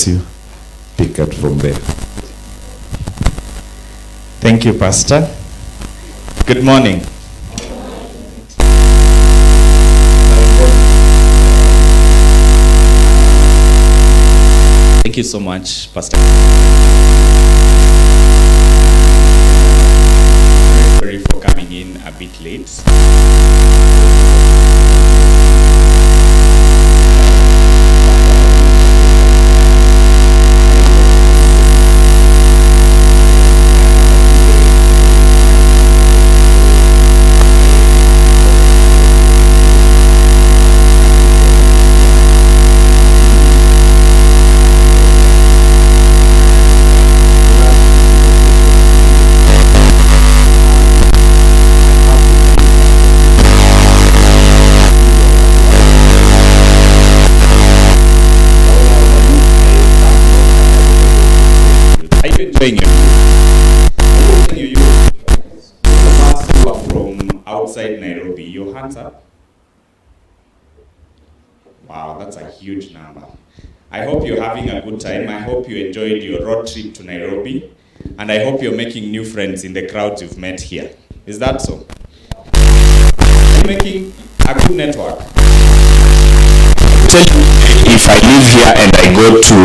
bless you. Pick it from there. Thank you, Pastor. Good morning. Thank you so much, Pastor. Sorry for coming in a bit late. Outside Nairobi, your hands up. Wow, that's a huge number. I hope you're having a good time. I hope you enjoyed your road trip to Nairobi, and I hope you're making new friends in the crowds you've met here. Is that so? Are you making a good network? If I live here and I go to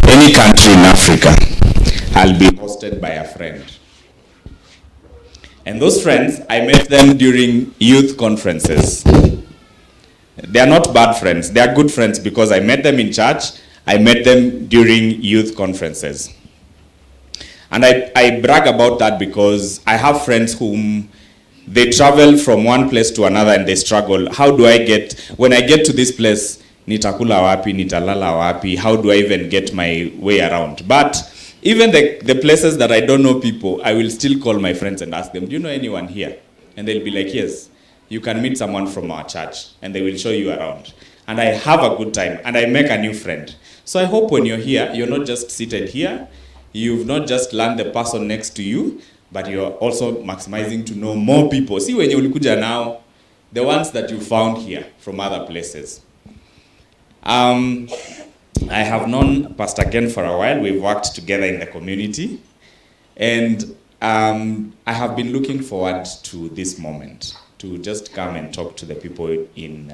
any country in Africa, I'll be hosted by a friend. And those friends, I met them during youth conferences. They are not bad friends. They are good friends because I met them in church. I met them during youth conferences. And I brag about that because I have friends whom they travel from one place to another and they struggle. How do I get, when I get to this place, nitakula wapi, nitalala wapi, how do I even get my way around? But even the places that I don't know people, I will still call my friends and ask them, do you know anyone here? And they'll be like, yes, you can meet someone from our church, and they will show you around. And I have a good time, and I make a new friend. So I hope when you're here, you're not just seated here, you've not just learned the person next to you, but you're also maximizing to know more people. See, when you ulikuja now, the ones that you found here from other places. I have known Pastor Ken for a while. We've worked together in the community. And I have been looking forward to this moment, to just come and talk to the people in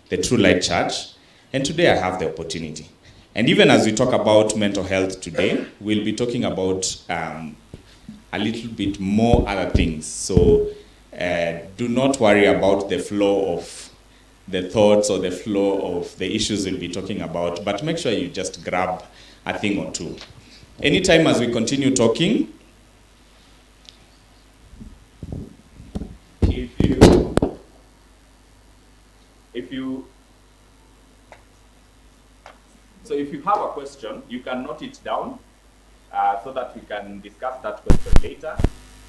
the True Light Church. And today I have the opportunity. And even as we talk about mental health today, we'll be talking about a little bit more other things. So do not worry about the flow of the thoughts or the flow of the issues we'll be talking about, but make sure you just grab a thing or two. Anytime as we continue talking, if you have a question, you can note it down so that we can discuss that question later.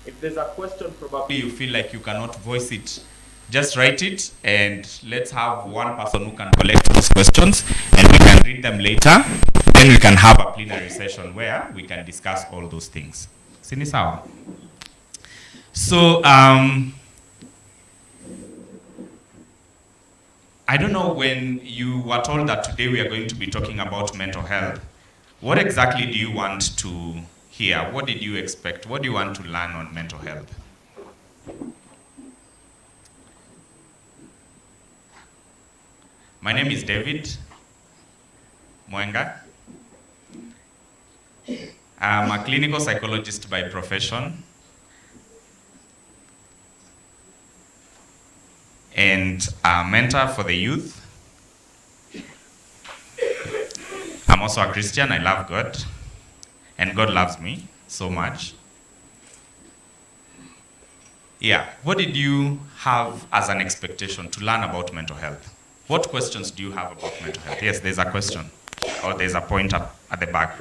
If there's a question probably you feel like you cannot voice it, just write it, and let's have one person who can collect those questions, and we can read them later. Then we can have a plenary session where we can discuss all those things. Sini sawa? So, I don't know, when you were told that today we are going to be talking about mental health, what exactly do you want to hear? What did you expect? What do you want to learn on mental health? My name is David Mwenga. I'm a clinical psychologist by profession and a mentor for the youth. I'm also a Christian. I love God, and God loves me so much. Yeah, what did you have as an expectation to learn about mental health? What questions do you have about mental health? Yes, there's a question, or there's a point up at the back.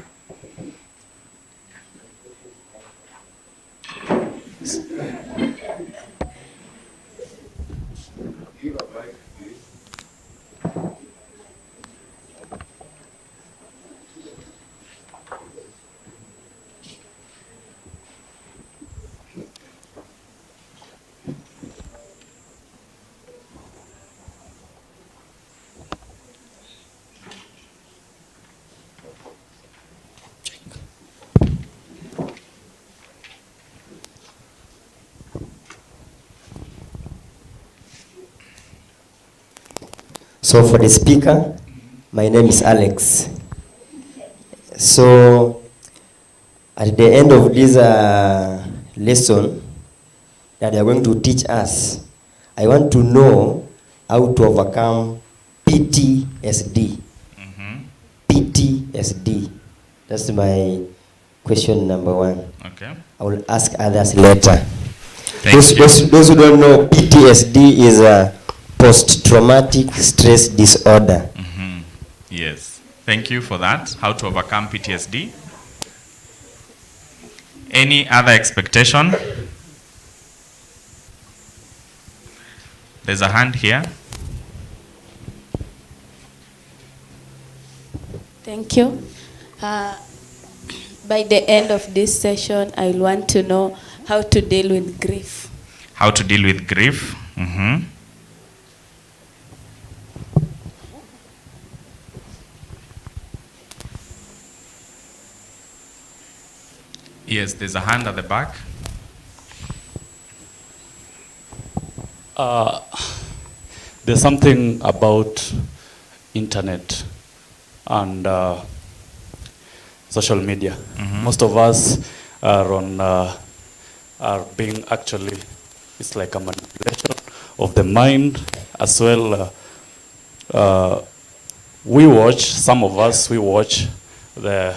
So for the speaker, my name is Alex. So at the end of this lesson that they are going to teach us, I want to know how to overcome PTSD. PTSD. That's my question number one. Okay. I will ask others later. Thank you. Those who don't know, PTSD is a post-traumatic stress disorder. Yes. Thank you for that. How to overcome PTSD. Any other expectation? There's a hand here. Thank you. By the end of this session, I want to know how to deal with grief. How to deal with grief. Yes, there's a hand at the back. There's something about internet and social media. Most of us are being actually, it's like a manipulation of the mind as well. Some of us watch the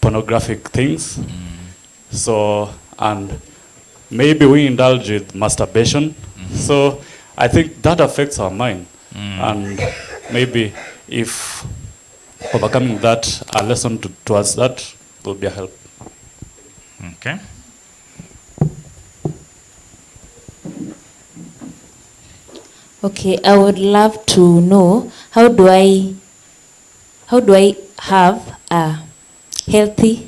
pornographic things. So, and maybe we indulge with masturbation. So I think that affects our mind. And maybe if overcoming that, a lesson towards that will be a help. Okay. Okay, I would love to know how do I have a healthy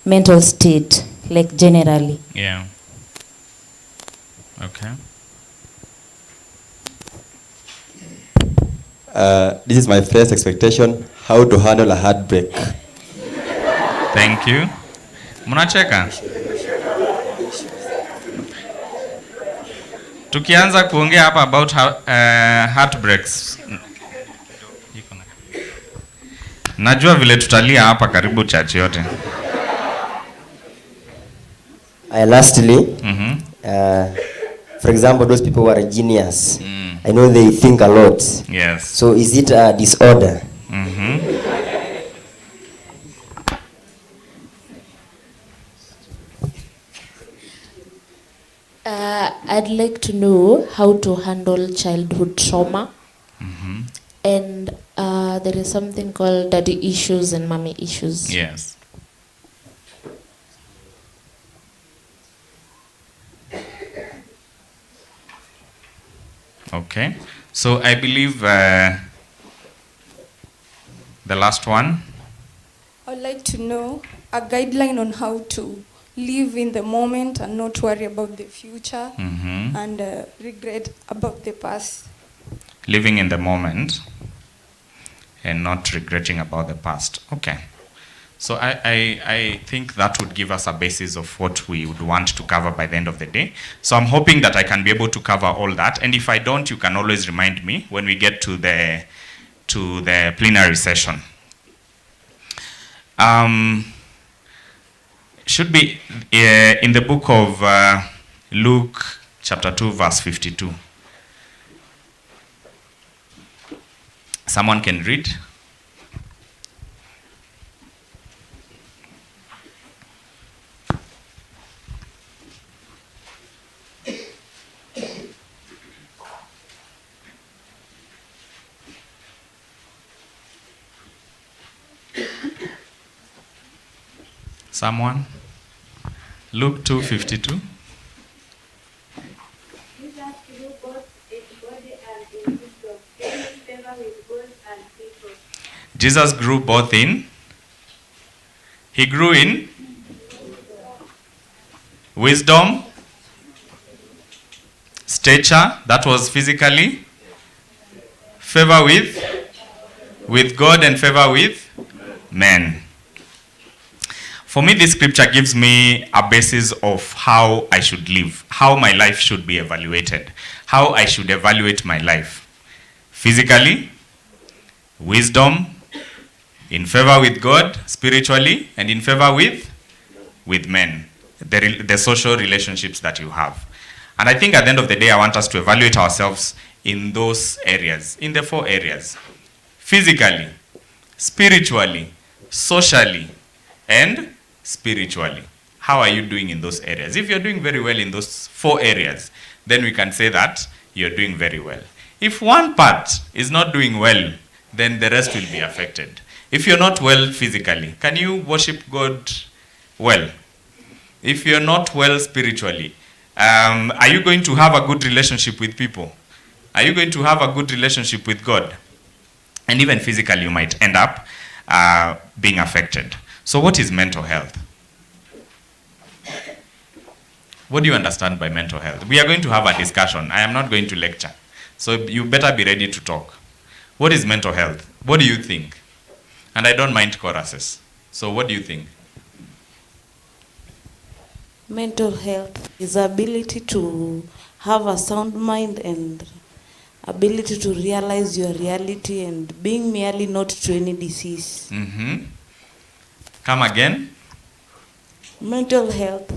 mental state, like generally. Yeah. Okay. This is my first expectation, how to handle a heartbreak. Thank you. Mnacheka? Tukianza kuongea hapa about heartbreaks. Najua vile tutalia hapa karibu church yote. Lastly, for example, those people who are genius, I know they think a lot. Yes. So is it a disorder? I'd like to know how to handle childhood trauma. And there is something called daddy issues and mommy issues. Yes. Okay. So I believe the last one. I'd like to know a guideline on how to live in the moment and not worry about the future and regret about the past. Living in the moment and not regretting about the past. Okay. So I think that would give us a basis of what we would want to cover by the end of the day. So I'm hoping that I can be able to cover all that. And if I don't, you can always remind me when we get to the plenary session. Should be in the book of Luke chapter 2 verse 52. Someone can read. Someone? Luke 2:52. Jesus grew both in. He grew in wisdom, stature, that was physically, favor with God and favor with men. For me, this scripture gives me a basis of how I should live, how my life should be evaluated, how I should evaluate my life. physically, wisdom, in favor with God, spiritually, and in favor with men, the social relationships that you have. And I think at the end of the day, I want us to evaluate ourselves in those areas, in the 4 areas. Physically, spiritually, socially, and spiritually. How are you doing in those areas? If you're doing very well in those 4 areas, then we can say that you're doing very well. If one part is not doing well, then the rest will be affected. If you're not well physically, can you worship God well? If you're not well spiritually, are you going to have a good relationship with people? Are you going to have a good relationship with God? And even physically, you might end up being affected. So what is mental health? What do you understand by mental health? We are going to have a discussion. I am not going to lecture. So you better be ready to talk. What is mental health? What do you think? And I don't mind choruses. So what do you think? Mental health is ability to have a sound mind and ability to realize your reality and being merely not to any disease. Mm-hmm. Come again. Mental health,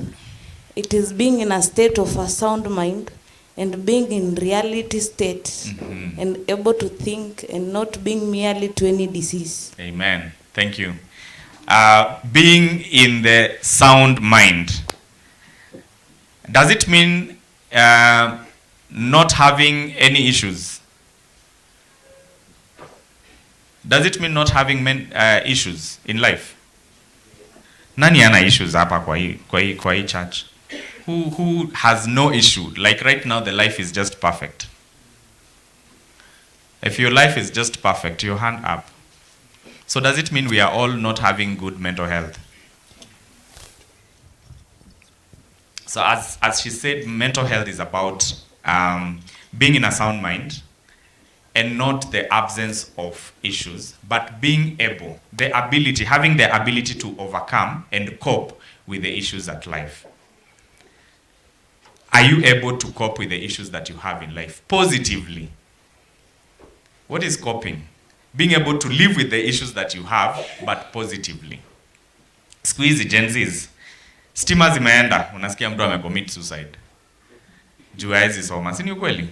it is being in a state of a sound mind and being in reality state and able to think and not being merely to any disease. Amen. Thank you. Being in the sound mind. Does it mean not having any issues? Does it mean not having issues in life? Nani ana issues hapa kwa hii church? Who has no issue? Like right now, the life is just perfect. If your life is just perfect, your hand up. So does it mean we are all not having good mental health? So as she said, mental health is about being in a sound mind and not the absence of issues, but being able, having the ability to overcome and cope with the issues at life. Are you able to cope with the issues that you have in life positively? What is coping? Being able to live with the issues that you have, but positively. Squeeze Gen Zs. Stima zimeenda, unasikia mtu amecommit suicide. Juu hizi soma, si ni ukweli?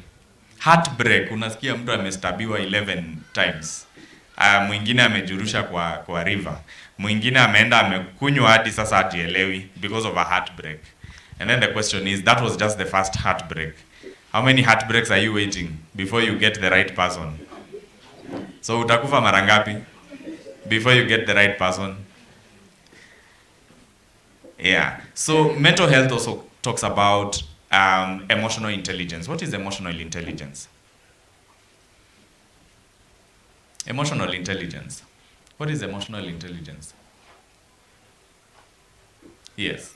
Heartbreak, unasikia mtu amestabiwa 11 times. Mwingine amejurusha kwa river. Mwingine ameenda amekunywa hadi sasa hajielewi because of a heartbreak. And then the question is, that was just the first heartbreak. How many heartbreaks are you waiting before you get the right person? So utakufa mara ngapi before you get the right person? Yeah. So mental health also talks about emotional intelligence. What is emotional intelligence? Emotional intelligence. What is emotional intelligence? Yes.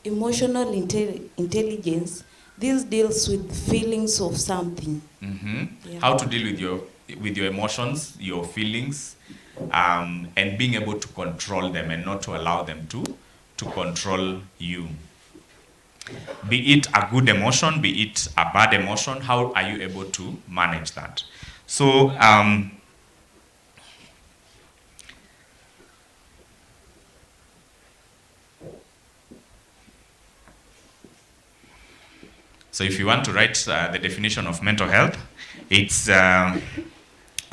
Emotional intelligence, this deals with feelings of something. Yeah. How to deal with your emotions, your feelings, and being able to control them and not to allow them to control you. Be it a good emotion, be it a bad emotion, how are you able to manage that? So, so if you want to write the definition of mental health, it's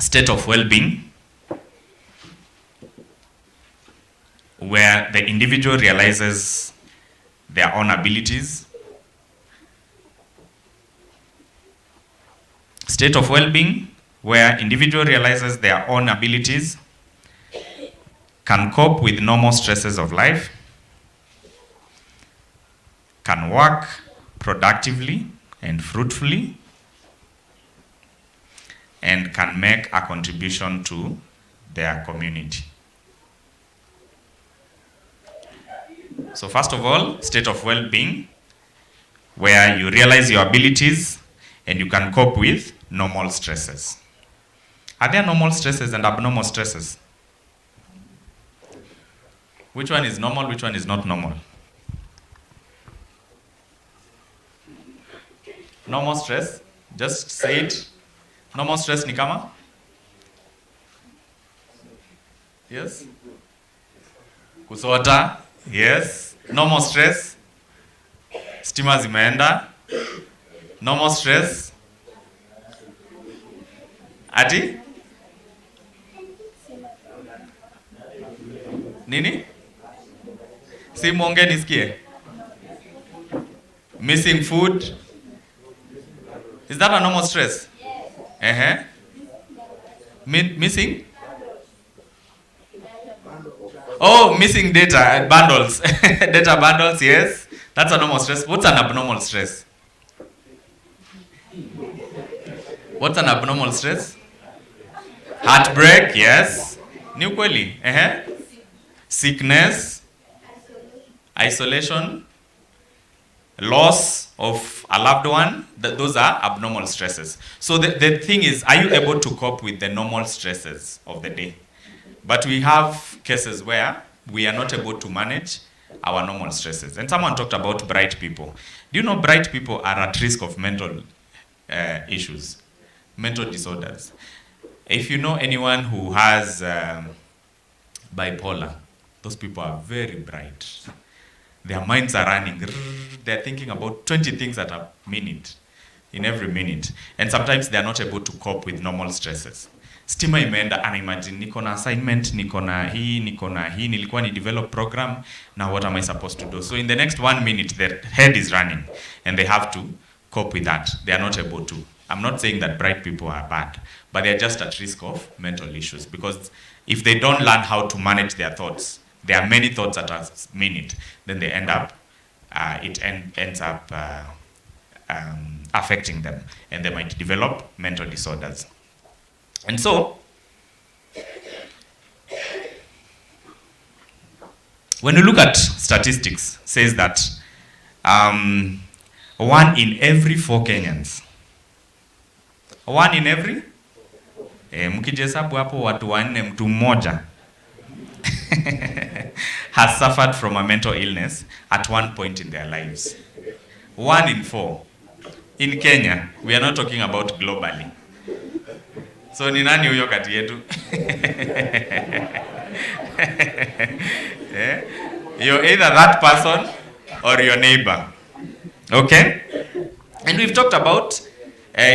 state of well-being where the individual realizes their own abilities. State of well-being where individual realizes their own abilities, can cope with normal stresses of life, can work productively and fruitfully, and can make a contribution to their community. So first of all, state of well-being, where you realize your abilities and you can cope with normal stresses. Are there normal stresses and abnormal stresses? Which one is normal, which one is not normal? No more stress. Just say it. No more stress ni kama? Yes. Kusota. Yes. No more stress. Stima zimeenda. No more stress. Ati? Nini? Si mwonge nisikie. Missing food. Is that a normal stress? Yes. Missing? Oh, missing data bundles. Data bundles, yes. That's a normal stress. What's an abnormal stress? What's an abnormal stress? Heartbreak, yes. Ni ukweli. Sickness. Isolation. Loss of a loved one. Those are abnormal stresses. So the thing is, are you able to cope with the normal stresses of the day? But we have cases where we are not able to manage our normal stresses. And someone talked about bright people. Do you know bright people are at risk of mental issues, mental disorders? If you know anyone who has bipolar, those people are very bright. Their minds are running. They're thinking about 20 things at a minute, in every minute. And sometimes they're not able to cope with normal stresses. Stima imeenda, and imagine, niko na assignment, niko na hii, nilikuwa ni develop program, now what am I supposed to do? So in the next 1 minute, their head is running, and they have to cope with that. They are not able to. I'm not saying that bright people are bad, but they're just at risk of mental issues, because if they don't learn how to manage their thoughts, there are many thoughts at a minute, then they end up, ends up affecting them, and they might develop mental disorders. And so, when you look at statistics, says that 1 in every 4 Kenyans, 1 in every, mkijesabu hapo watu 4 mtu mmoja has suffered from a mental illness at one point in their lives. 1 in 4. In Kenya, we are not talking about globally. So ni nani huyo kati yetu? You're either that person or your neighbor. Okay? And we've talked about,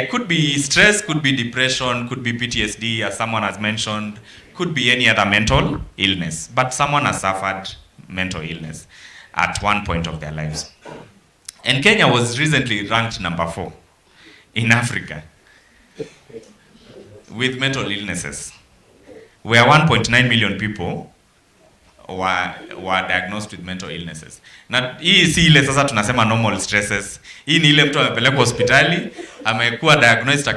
could be stress, could be depression, could be PTSD, as someone has mentioned, could be any other mental illness. But someone has suffered mental illness at one point of their lives. And Kenya was recently ranked number 4 in Africa with mental illnesses, where 1.9 million people were diagnosed with mental illnesses. Na hii si ile sasa tunasema normal stresses. Hii ni ile mtu amepelekwa hospitali, amekuwa diagnosed,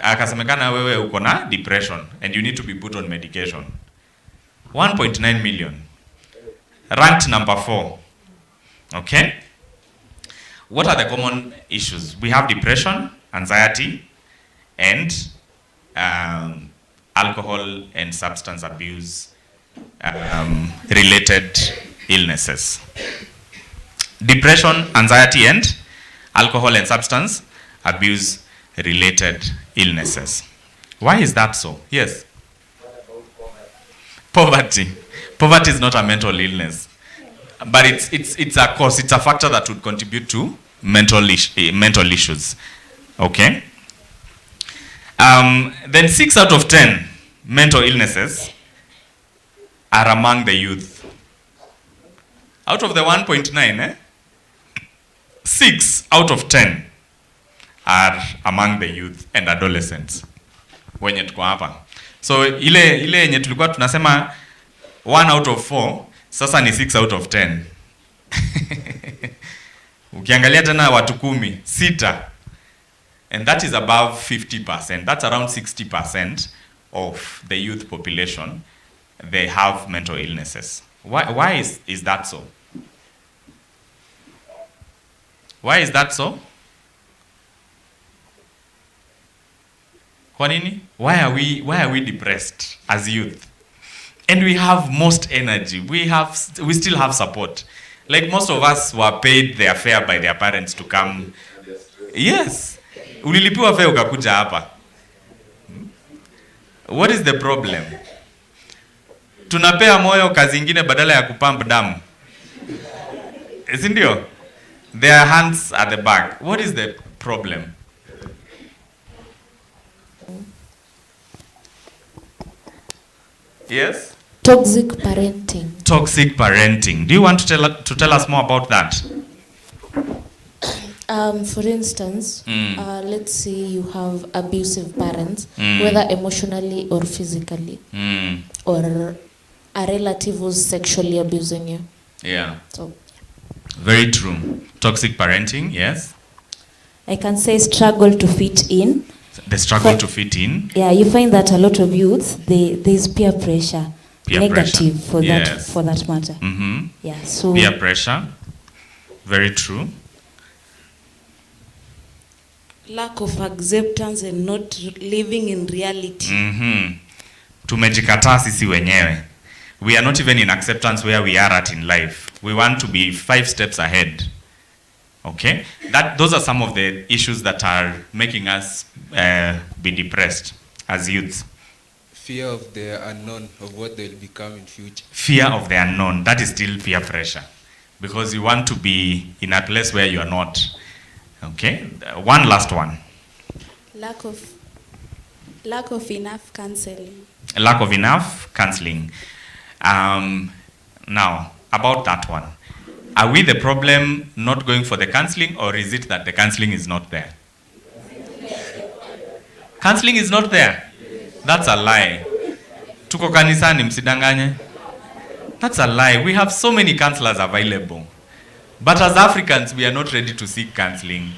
akasemekana wewe uko na depression and you need to be put on medication. 1.9 million. Ranked number 4. Okay? What are the common issues? We have depression, anxiety, and alcohol and substance abuse related illnesses. Depression, anxiety, and alcohol and substance abuse related illnesses. Why is that so? Yes? Poverty. Poverty is not a mental illness, but it's a cause, it's a factor that would contribute to mental issues. Okay? Then 6 out of 10 mental illnesses are among the youth. Out of the 1.9, 6 out of 10 are among the youth and adolescents. Wenye tuko hapa. So ile yenye tulikuwa tunasema 1 out of 4, sasa ni 6 out of 10. Ukiangalia tena watu 10, 6. And that is above 50%. That's around 60% of the youth population. They have mental illnesses. Why is that so? Why is that so? Kwa nini? Why are we depressed as youth? And we have most energy. We still have support. Like most of us were paid their fare by their parents to come. Yes. Ulilipiwa fare ukakuja hapa. What is the problem? Tunapea moyo kazi ingine badala ya kupump damu. Sindio? Their hands at the back. What is the problem? Yes? Toxic parenting. Toxic parenting. Do you want to tell us more about that? For instance, let's say you have abusive parents, Mm. whether emotionally or physically, or a relative who's sexually abusing you. Yeah. So, Very true. Toxic parenting, yes. I can say struggle to fit in. The struggle to fit in. Yeah, you find that a lot of youths, there's peer pressure, Peer negative pressure. Yes. for that matter. Mm-hmm. Yeah, so Peer pressure. Very true. Lack of acceptance and not living in reality. Mm-hmm. Tumejikataa sisi wenyewe. We are not even in acceptance where we are at in life. We want to be 5 steps ahead. Okay? Those are some of the issues that are making us be depressed as youths. Fear of the unknown, of what they'll become in future. Fear of the unknown. That is still peer pressure. Because you want to be in a place where you are not. Okay? One last one. Lack of enough counseling. Lack of enough counseling. Now, about that one. Are we the problem not going for the counseling, or is it that the counseling is not there? Counseling is not there? That's a lie. Tuko kanisani msidanganye. That's a lie. We have so many counselors available. But as Africans, we are not ready to seek counseling.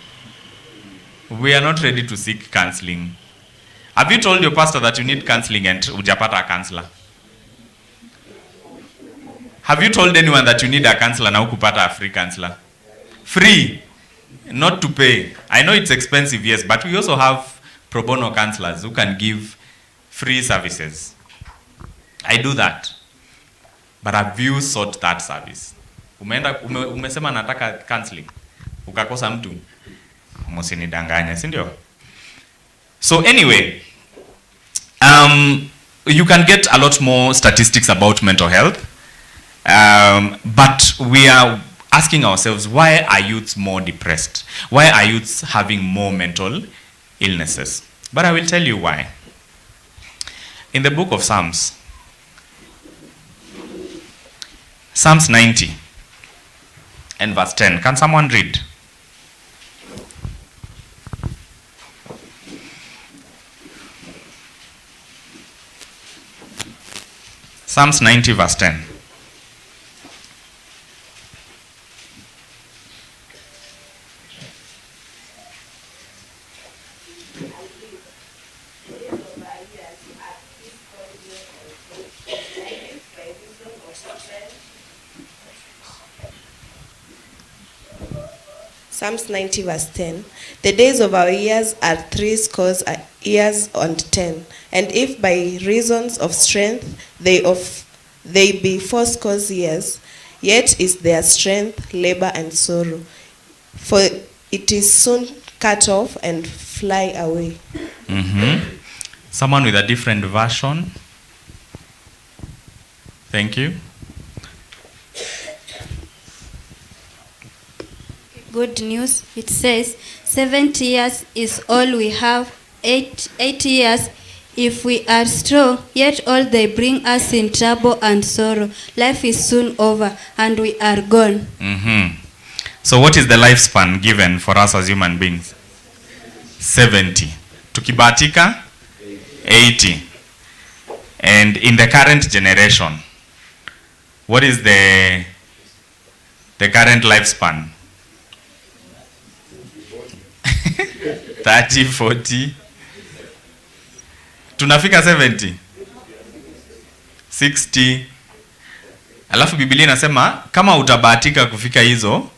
We are not ready to seek counseling. Have you told your pastor that you need counseling and hujapata a counselor? Have you told anyone that you need a counselor na hukupata a free counselor? Free, not to pay. I know it's expensive, yes, but we also have pro bono counselors who can give free services. I do that. But have you sought that service? Umesema nataka counseling. Ukakosa mtu. Msinidanganye, si ndio? So anyway, you can get a lot more statistics about mental health. But we are asking ourselves, why are youths more depressed? Why are youths having more mental illnesses? But I will tell you why. In the book of Psalms, Psalms 90 and verse 10. Can someone read? Psalms 90 verse 10. Psalms 90 verse 10. The days of our years are 60 years and 10. And if by reasons of strength they be 80 years, yet is their strength labor and sorrow. For it is soon cut off and fly away. Mm-hmm. Someone with a different version. Thank you. Good news. It says 70 years is all we have, 80 years if we are strong, yet all they bring us in trouble and sorrow. Life is soon over and we are gone. Mm-hmm. So what is the lifespan given for us as human beings? 70. Tukibatika? 80. And in the current generation, what is the current lifespan? 30, 40. Tunafika 70. 60. Alafu Biblia inasema kama utabahatika kufika hizo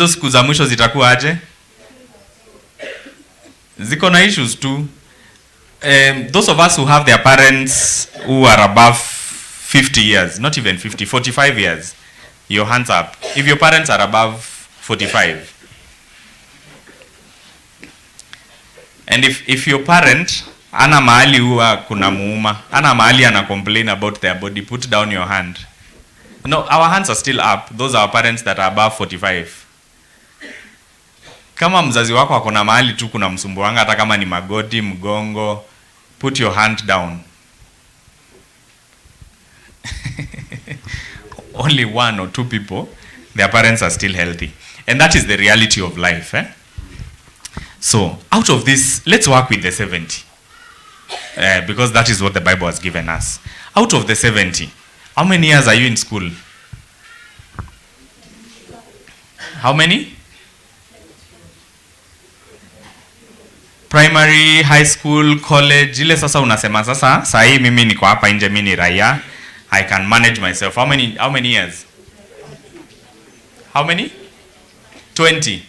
siku za mwisho zitakuwa aje? Ziko na issues too. Those of us who have their parents who are above 50 years, not even 50, 45 years, your hands up. If your parents are above 45, And if your parent ana mahali huwa kuna muuma, ana mahali ana complain about their body, put down your hand. No, our hands are still up. Those are our parents that are above 45. Kama mzazi wako akona mahali tu kuna msumbuanga, hata kama ni magoti, mgongo, put your hand down. Only 1 or 2 people, their parents are still healthy. And that is the reality of life. So, out of this, let's work with the 70. Because that is what the Bible has given us. Out of the 70, how many years are you in school? How many? Primary, high school, college. Ile sasa unasema sasa, sahi mimi niko hapa nje, mimi ni raia. I can manage myself. How many years? How many? 20.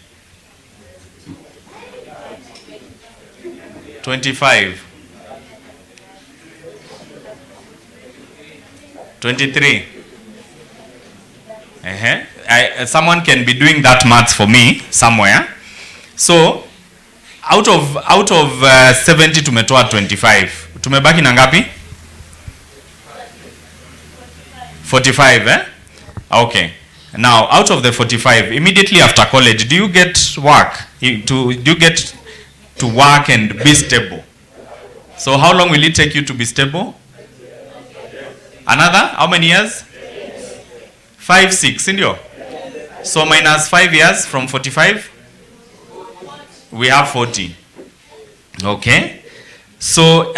25. 23. Someone can be doing that maths for me somewhere. So out of 70 tumetoa 25. Tumebaki na ngapi? 45, Okay. Now, out of the 45, immediately after college, do you get work? Do you get to work and be stable? So how long will it take you to be stable? Another? How many years? 5, 6, sindio? So minus 5 years from 45, we have 40. Okay. So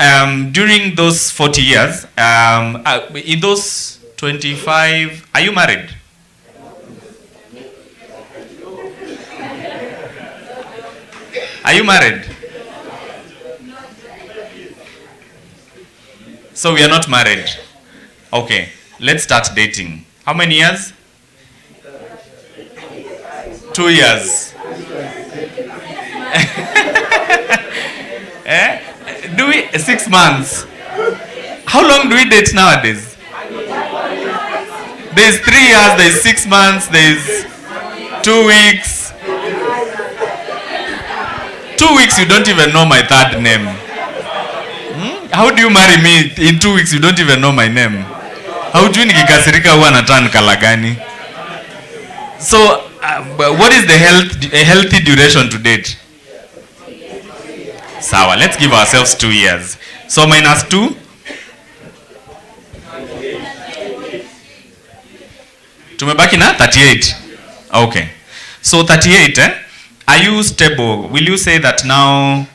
during those 40 years, in those 25, are you married? Are you married? So we are not married. Okay, let's start dating. How many years? 2 years. Do we 6 months? How long do we date nowadays? There's 3 years, there's 6 months, there's 2 weeks. 2 weeks you don't even know my third name. How do you marry me in 2 weeks you don't even know my name? How do you nikikasirika huwa natan kalagani? So what is a healthy duration to date? Sawa, let's give ourselves 2 years. So minus 2? Tumebaki na 38. Okay. So 38, are you stable? Will you say that now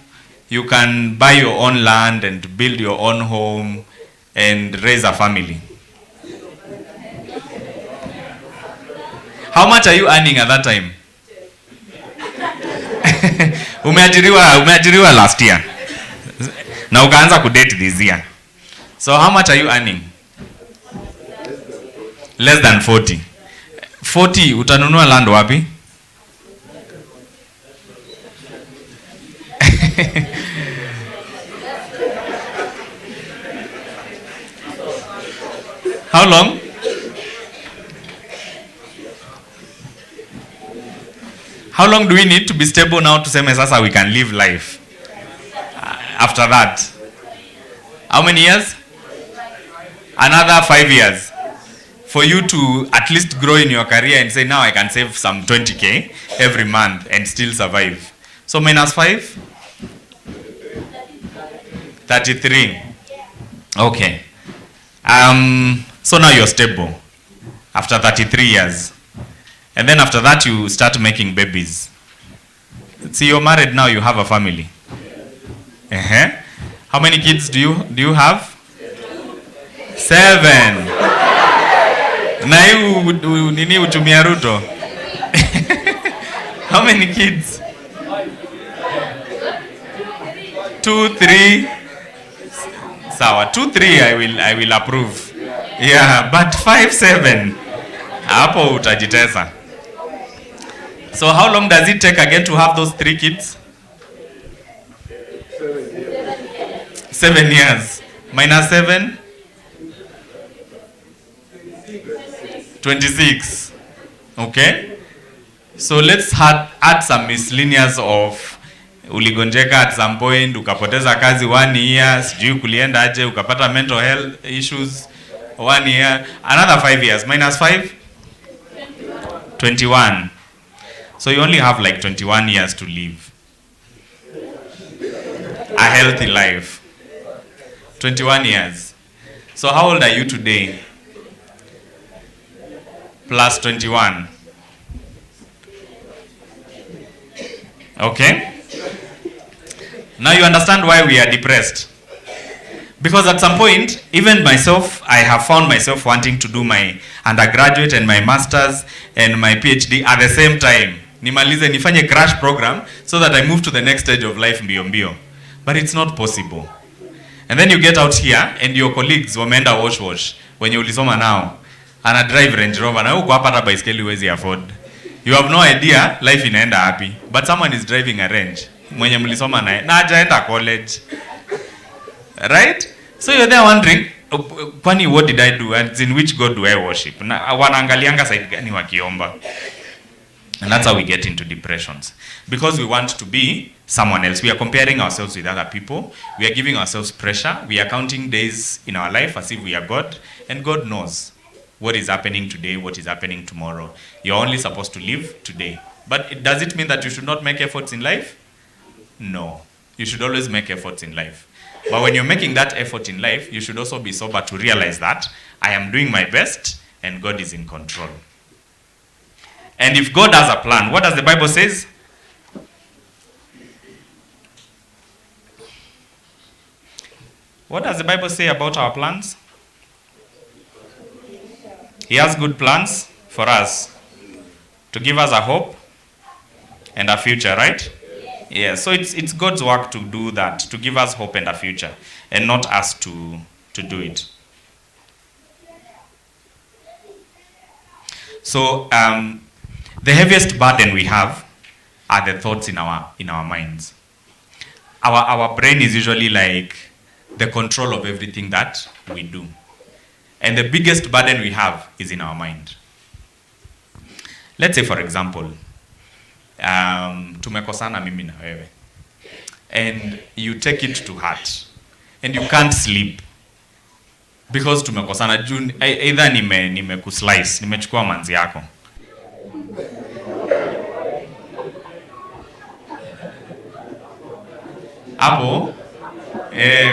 you can buy your own land and build your own home and raise a family? How much are you earning at that time? Umeajiriwa last year. Na ukaanza kudate this year. So how much are you earning? Less than 40. 40 utanunua land wapi? How long? How long do we need to be stable now to say sasa we can live life? After that, how many years? Another 5 years for you to at least grow in your career and say now I can save some 20k every month and still survive. So minus 5? 33. Okay. So now you're stable after 33 years. And then after that you start making babies. See, you're married now, you have a family. How many kids do you have? 7. Na hii nini utumia Ruto? How many kids? 2, 3. Sawa, 2, 3 I will approve. Yeah, but 5, 7. Hapo utajitesa. So how long does it take again to have those 3 kids? 7 years. Minus 7? 26. Okay. So let's add some miscellaneous of uligonjeka at some point, ukapoteza kazi 1 year, sijui kulienda aje, ukapata mental health issues 1 year, another 5 years, minus 5, 21. So you only have like 21 years to live a healthy life. 21 years. So how old are you today? Plus 21. Okay? Now you understand why we are depressed. Because at some point, even myself, I have found myself wanting to do my undergraduate and my master's and my PhD at the same time. Nimalize nifanye crash program so that I move to the next stage of life mbio mbio. But it's not possible. And then you get out here and your colleagues wameenda wash wenye ulisoma nao. Ana drive Range Rover na uko hapa hata baiskeli huwezi afford. You have no idea life inaenda happy. But someone is driving a Range mwenye mlisoma naye na hajaenda college. Right? So you're there wondering, kwani what did I do and in which God do I worship? Na wanaangalianga side gani wakiomba? And that's how we get into depressions. Because we want to be someone else. We are comparing ourselves with other people. We are giving ourselves pressure. We are counting days in our life as if we are God. And God knows what is happening today, what is happening tomorrow. You're only supposed to live today. But does it mean that you should not make efforts in life? No. You should always make efforts in life. But when you're making that effort in life, you should also be sober to realize that I am doing my best and God is in control. And if God has a plan, what does the Bible says? What does the Bible say about our plans? He has good plans for us to give us a hope and a future, right? Yeah, so it's God's work to do that, to give us hope and a future, and not us to do it. So the heaviest burden we have are the thoughts in our minds. Our brain is usually like the control of everything that we do. And the biggest burden we have is in our mind. Let's say, for example, tumekosana mimi na wewe. And you take it to heart. And you can't sleep. Because tumekosana. Either nimekuslice, nimechukua manzi yako. Hapo,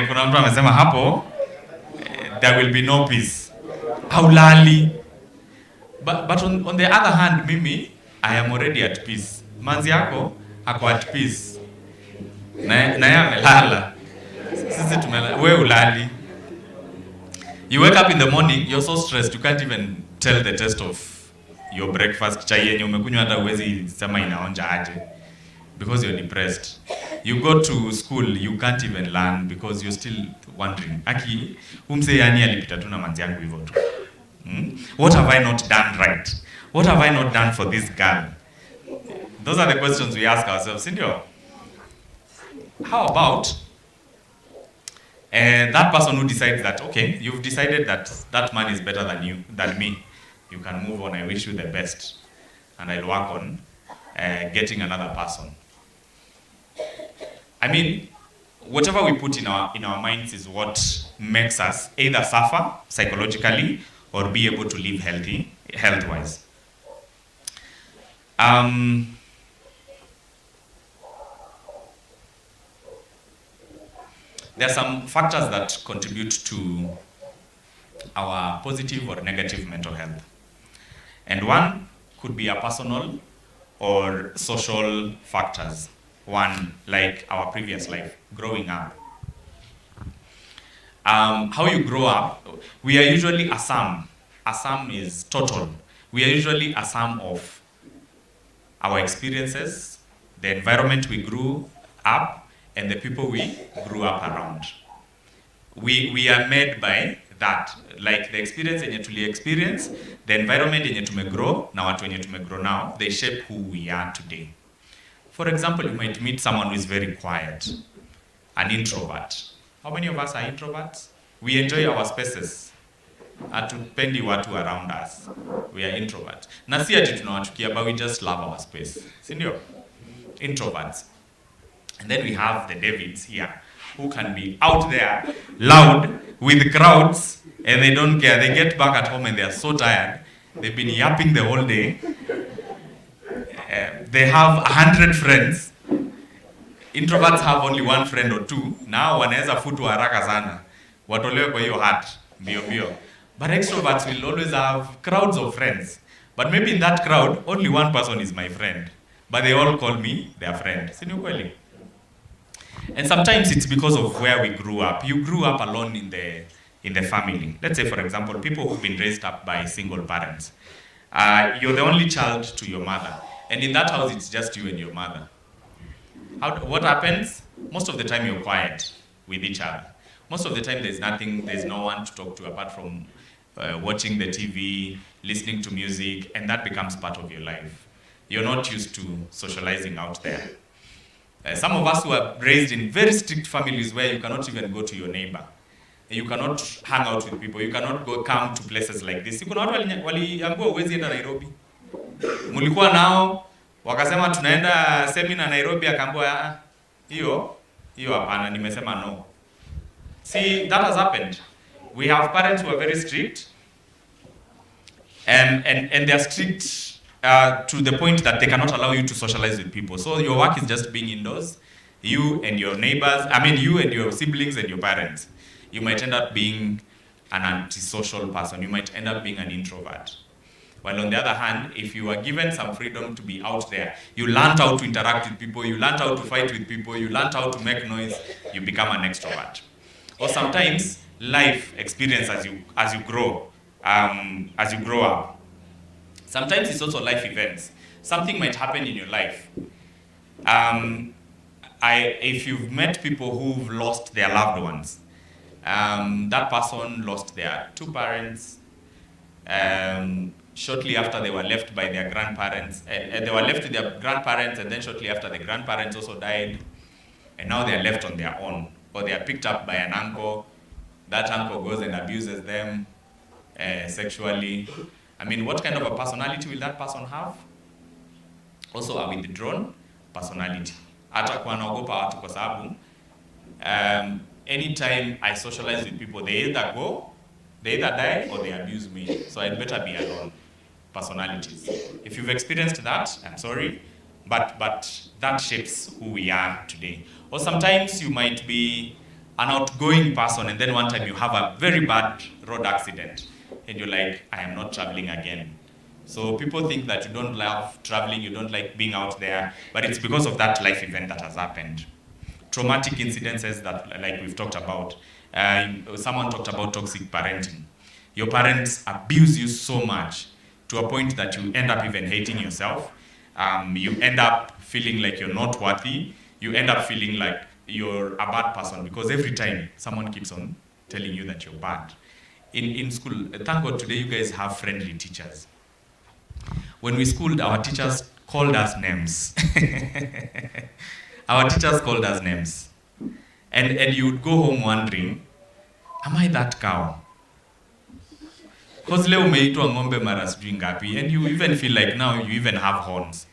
kuna mtu amesema hapo, there will be no peace. Haulali. But on the other hand, mimi, I am already at peace. Manzi yako, ako at peace. Na ya amelala. Sisi tumelala. We ulali. You wake up in the morning, you're so stressed, you can't even tell the taste of your breakfast. Chai yenye umekunywa hata uwezi sema inaonja aje. Because you're depressed. You go to school, you can't even learn because you're still wondering. Aki, umse yani alipita tu na manzi yangu hivyo tu. What have I not done right? What have I not done for this girl? Those are the questions we ask ourselves, Sindio? How about that person who decides that, okay, you've decided that that man is better than me. You can move on. I wish you the best. And I'll work on getting another person. I mean, whatever we put in our minds is what makes us either suffer psychologically or be able to live health-wise. There are some factors that contribute to our positive or negative mental health. And one could be a personal or social factors. One, like our previous life, growing up. How you grow up, we are usually a sum. A sum is total. We are usually a sum of our experiences, the environment we grew up, and the people we grew up around. We are made by that. Like the experience yenye tuli experience, the environment yenye tumegrow, na watu yenye tumegrow now, they shape who we are today. For example, you might meet someone who is very quiet, an introvert. How many of us are introverts? We enjoy our spaces. Hatupendi watu around us. We are introverts. Na si ati tunawachukia, but we just love our space. Si ndio? Introverts. And then we have the Davids here, who can be out there, loud, with crowds, and they don't care. They get back at home and they are so tired. They've been yapping the whole day. They have 100 friends. Introverts have only one friend or two. Now wanaweza futu haraka sana. Watolewe kwa hiyo heart, mbio mbio. But extroverts will always have crowds of friends. But maybe in that crowd, only one person is my friend. But they all call me their friend. Si ni ukweli? And sometimes it's because of where we grew up. You grew up alone in the family. Let's say, for example, people who've been raised up by single parents. You're the only child to your mother. And in that house, it's just you and your mother. What happens? Most of the time, you're quiet with each other. Most of the time, there's no one to talk to apart from watching the TV, listening to music, and that becomes part of your life. You're not used to socializing out there. Some of us who are raised in very strict families where you cannot even go to your neighbor. You cannot hang out with people. You cannot come to places like this. Kuna watu waliambiwa huwezi enda Nairobi. Mulikuwa nao, wakasema tunaenda seminar Nairobi, akaambiwa hiyo hapana, nimesema no. See, that has happened. We have parents who are very strict, and they are strict to the point that they cannot allow you to socialize with people. So your work is just being indoors. You and your neighbors, you and your siblings and your parents. You might end up being an antisocial person. You might end up being an introvert. While on the other hand, if you are given some freedom to be out there, you learn how to interact with people, you learn how to fight with people, you learn how to make noise, you become an extrovert. Or sometimes life experience as you grow up. Sometimes it's also life events. Something might happen in your life. If you've met people who've lost their loved ones, that person lost their two parents shortly after they were left by their grandparents. They were left with their grandparents, and then shortly after the grandparents also died, and now they are left on their own, or they are picked up by an uncle. That uncle goes and abuses them sexually. What kind of a personality will that person have? Also a withdrawn personality. Hata kwa naogopa watu kwa sababu anytime I socialize with people, they either die or they abuse me. So I'd better be alone. Personalities. If you've experienced that, I'm sorry, but that shapes who we are today. Or sometimes you might be an outgoing person, and then one time you have a very bad road accident, and you're like, I am not traveling again. So people think that you don't love traveling, you don't like being out there, but it's because of that life event that has happened. Traumatic incidences that, like we've talked about. Someone talked about toxic parenting. Your parents abuse you so much to a point that you end up even hating yourself. You end up feeling like you're not worthy. You end up feeling like you're a bad person because every time someone keeps on telling you that you're bad. In school, thank God today you guys have friendly teachers. When we schooled, our teachers called us names. Our teachers called us names. And you would go home wondering, am I that cow? Because leo umeitwa ng'ombe mara sijui ngapi, and you even feel like now you even have horns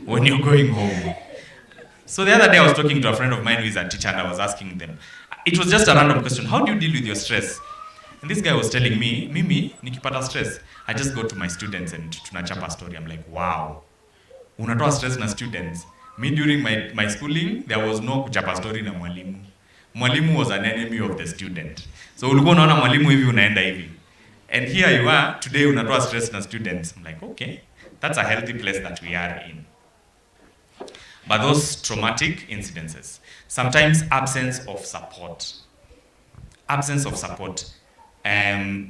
when you're going home. So the other day I was talking to a friend of mine who is a teacher, and I was asking them, it was just a random question, how do you deal with your stress? And this guy was telling me, Mimi, nikipata stress, I just go to my students and tunachapa story. I'm like, wow, unatoa stress na students. Me, during my schooling, there was no kuchapa story na mwalimu. Mwalimu was an enemy of the student. So ulikuwa unaona mwalimu hivi unaenda hivi. And here you are, today unatoa stress na students. I'm like, okay, that's a healthy place that we are in. But those traumatic incidences, sometimes absence of support. Absence of support. The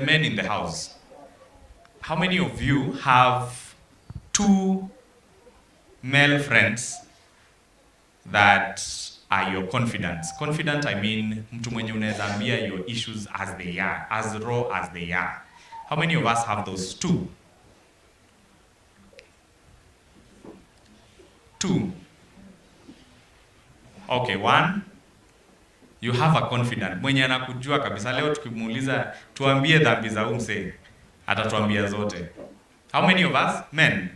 men in the house. How many of you have two male friends that are your confidants? Confidant, I mean, mtu mwenye unaweza ambia your issues as they are, as raw as they are. How many of us have those two? Two. Okay, one. You have a confidant. Mwenye anakujua kabisa. Leo tukimuuliza tuambie dhambi za umse, atatuambia zote. How many of us? Men.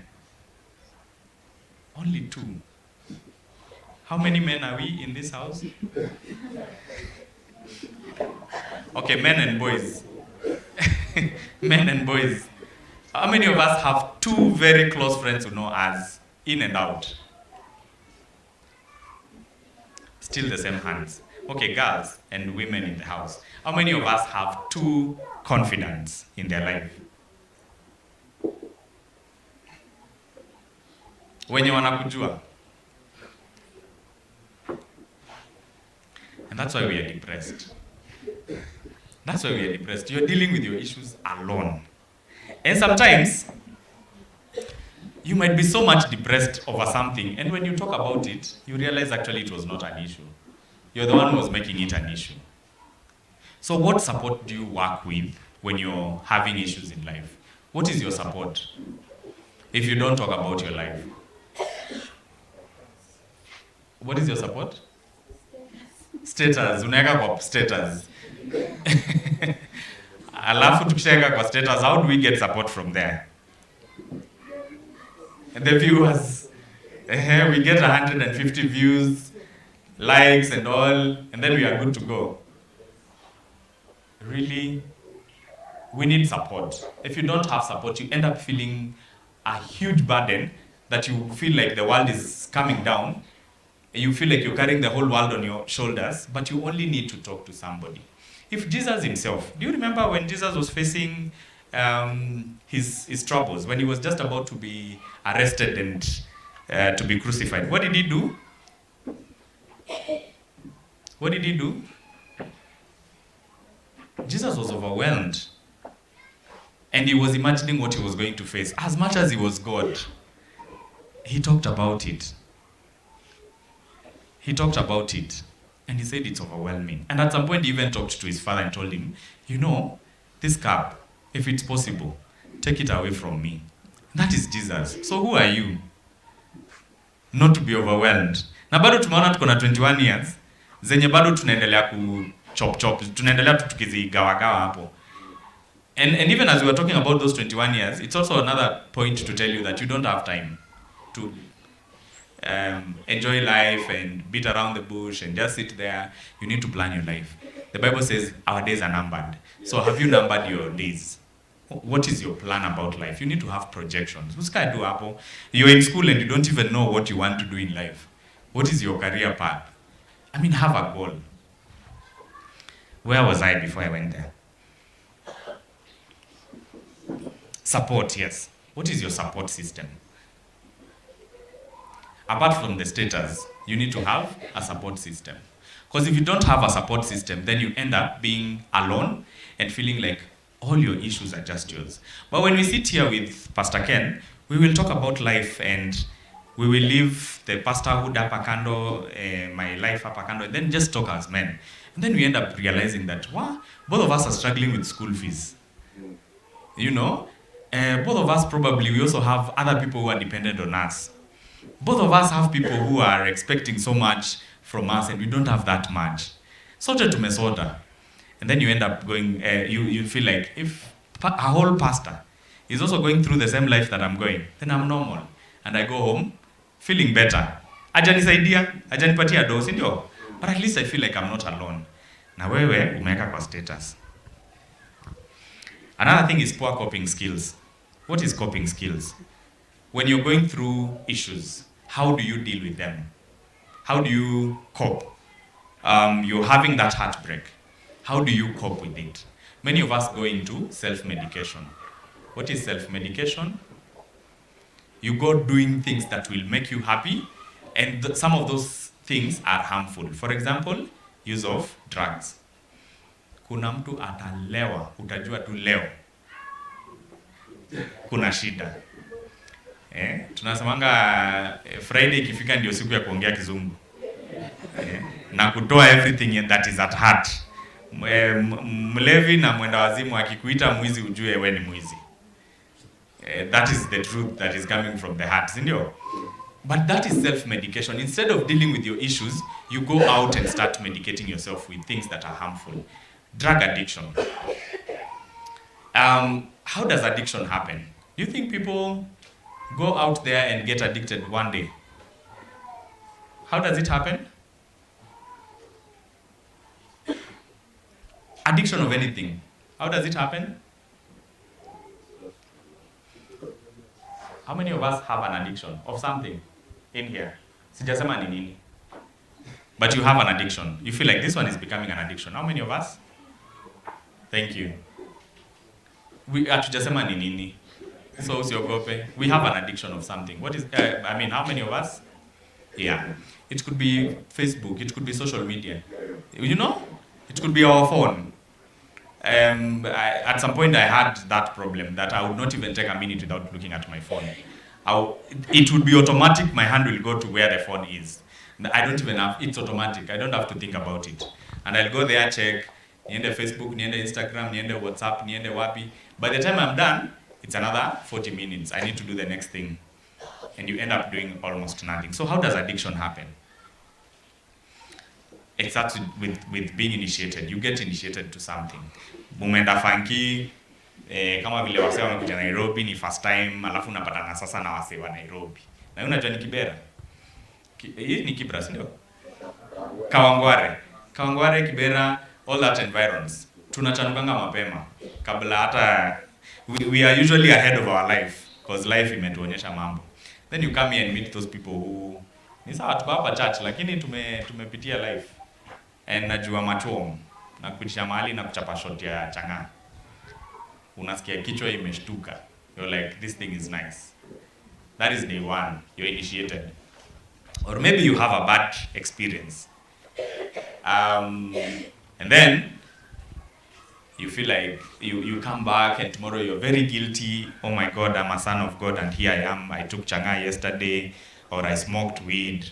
Only two. How many men are we in this house? Okay, men and boys. Men and boys. How many of us have two very close friends who know us in and out? Still the same hands. Okay, girls and women in the house. How many of us have two confidants in their life? Wenye wanakujua. And that's why we are depressed. That's why we are depressed. You're dealing with your issues alone. And sometimes, you might be so much depressed over something, and when you talk about it, you realize actually it was not an issue. You're the one who was making it an issue. So what support do you work with when you're having issues in life? What is your support if you don't talk about your life? What is your support? Status. Unaweka kwa status. Alafu tukishaweka kwa status, how do we get support from there? And the viewers, we get 150 views, likes and all, and then we are good to go. Really, we need support. If you don't have support, you end up feeling a huge burden that you feel like the world is coming down. You feel like you're carrying the whole world on your shoulders, but you only need to talk to somebody. If Jesus himself, do you remember when Jesus was facing his troubles, when he was just about to be arrested and to be crucified? What did he do? What did he do? Jesus was overwhelmed. And he was imagining what he was going to face. As much as he was God, he talked about it. He talked about it. And he said it's overwhelming. And at some point, he even talked to his father and told him, you know, this cup, if it's possible, take it away from me. That is Jesus. So who are you? Not to be overwhelmed. Na bado tumeona tuko na 21 years, zenye bado tunaendelea ku chop, tunaendelea tukizigawagawa hapo. And even as we were talking about those 21 years, it's also another point to tell you that you don't have time to enjoy life and beat around the bush and just sit there. You need to plan your life. The Bible says our days are numbered. So have you numbered your days? What is your plan about life? You need to have projections. You're in school and you don't even know what you want to do in life. What is your career path? I mean, have a goal. Where was I before I went there? Support, yes. What is your support system? Apart from the status, you need to have a support system. Because if you don't have a support system, then you end up being alone and feeling like all your issues are just yours. But when we sit here with Pastor Ken, we will talk about life and we will leave the pastorhood up a candle, my life up a candle, and then just talk as men. And then we end up realizing that, wow, both of us are struggling with school fees. You know, both of us probably, we also have other people who are dependent on us. Both of us have people who are expecting so much from us and we don't have that much. Sorted to mesota. And then you end up going, you feel like if a whole pastor is also going through the same life that I'm going, then I'm normal. And I go home feeling better. Ajanisaidia, ajanipatia do, sindio? But at least I feel like I'm not alone. Na wewe umeweka kwa status. Another thing is poor coping skills. What is coping skills? When you're going through issues, how do you deal with them? How do you cope? You're having that heartbreak. How do you cope with it? Many of us go into self-medication. What is self-medication? You go doing things that will make you happy, and some of those things are harmful. For example, use of drugs. Kuna mtu atalewa, utajua tu leo. Kuna shida. Tunasemanga Friday ikifika ndio siku ya kuongea kizungu. Na kutoa everything that is at heart. Mlevi na mwenda wazimu akikuita mwizi ujue wewe ni mwizi. That is the truth that is coming from the heart, sindio? But that is self-medication. Instead of dealing with your issues, you go out and start medicating yourself with things that are harmful. Drug addiction. How does addiction happen? Do you think people go out there and get addicted one day? How does it happen? Addiction of anything. How does it happen? How many of us have an addiction of something in here? Sijasema ni nini. But you have an addiction. You feel like this one is becoming an addiction. How many of us? Thank you. We hatujasema ni nini. So usiogope. We have an addiction of something. What is how many of us? Yeah. It could be Facebook, it could be social media. You know? It could be our phone. At some point I had that problem that I would not even take a minute without looking at my phone. It would be automatic, my hand will go to where the phone is. I don't even have, it's automatic, I don't have to think about it. And I'll go there, check, niende Facebook, niende Instagram, niende WhatsApp, niende wapi. By the time I'm done, it's another 40 minutes. I need to do the next thing. And you end up doing almost nothing. So how does addiction happen? It starts with being initiated. You get initiated to something. Mumenda funky, kama vile wase wamekuja Nairobi ni first time, alafu unapatana sasa na wase wa Nairobi. Na unajua ni Kibera. Hii ni Kibra, ndio? Kawangware, Kibera, all that environs. Tunachanukanga mapema. Kabla hata we are usually ahead of our life because life imetuonyesha mambo. Then you come here and meet those people who ni sawa tuko hapa church lakini tumepitia life. And najua machuom na kupitisha mahali na kuchapa shot ya changa. Unasikia kichwa imeshtuka. You're like, this thing is nice. That is day one. You're initiated. Or maybe you have a bad experience. And then you feel like you come back and tomorrow you're very guilty. Oh my God, I'm a son of God and here I am. I took changa yesterday or I smoked weed.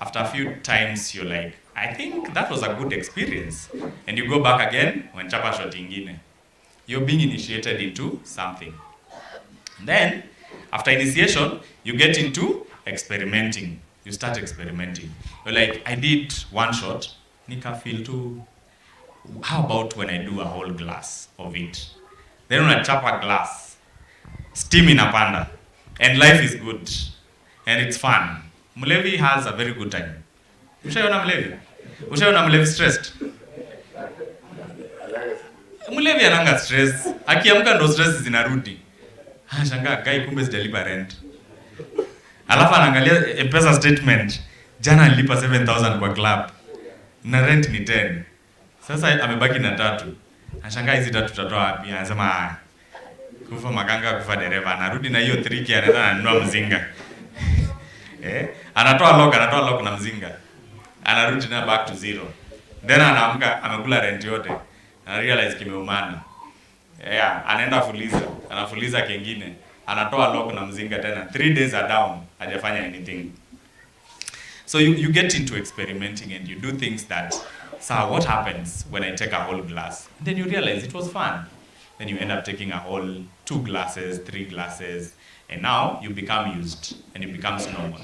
After a few times you're like, I think that was a good experience. And you go back again when chapa shot ingine. You're being initiated into something. And then after initiation, you get into experimenting. You start experimenting. You're like, I did one shot, nika feel too. How about when I do a whole glass of it? Then when I chop a glass, steam inapanda, and life is good, and it's fun. Mlevi has a very good time. Ushaiona mlevi? Ushaiona mlevi stressed? Mlevi ananga stress. Akiamka ndo stress zinarudi. Shangaa guy kumbe sijalipa rent. Alafu anaangalia M-Pesa statement. Jana nilipa 7,000 kwa club. Na rent ni 10. Sasa amebaki na 3. Anashangaa hizi 3 tutatoa wapi? Anasema kufa makanga kufa dereva. Anarudi na hiyo 3k anaenda ananunua mzinga. Anatoa lock na mzinga. Anarudi na back to zero. Then anaamka amekula rent yote. Ana realize kimeumana. Anaenda anafuliza kingine. Anatoa lock na mzinga tena. 3 days are down. Hajafanya anything. So you get into experimenting and you do things that, so what happens when I take a whole glass? And then you realize it was fun. Then you end up taking a whole 2 glasses, 3 glasses, and now you become used and it becomes normal.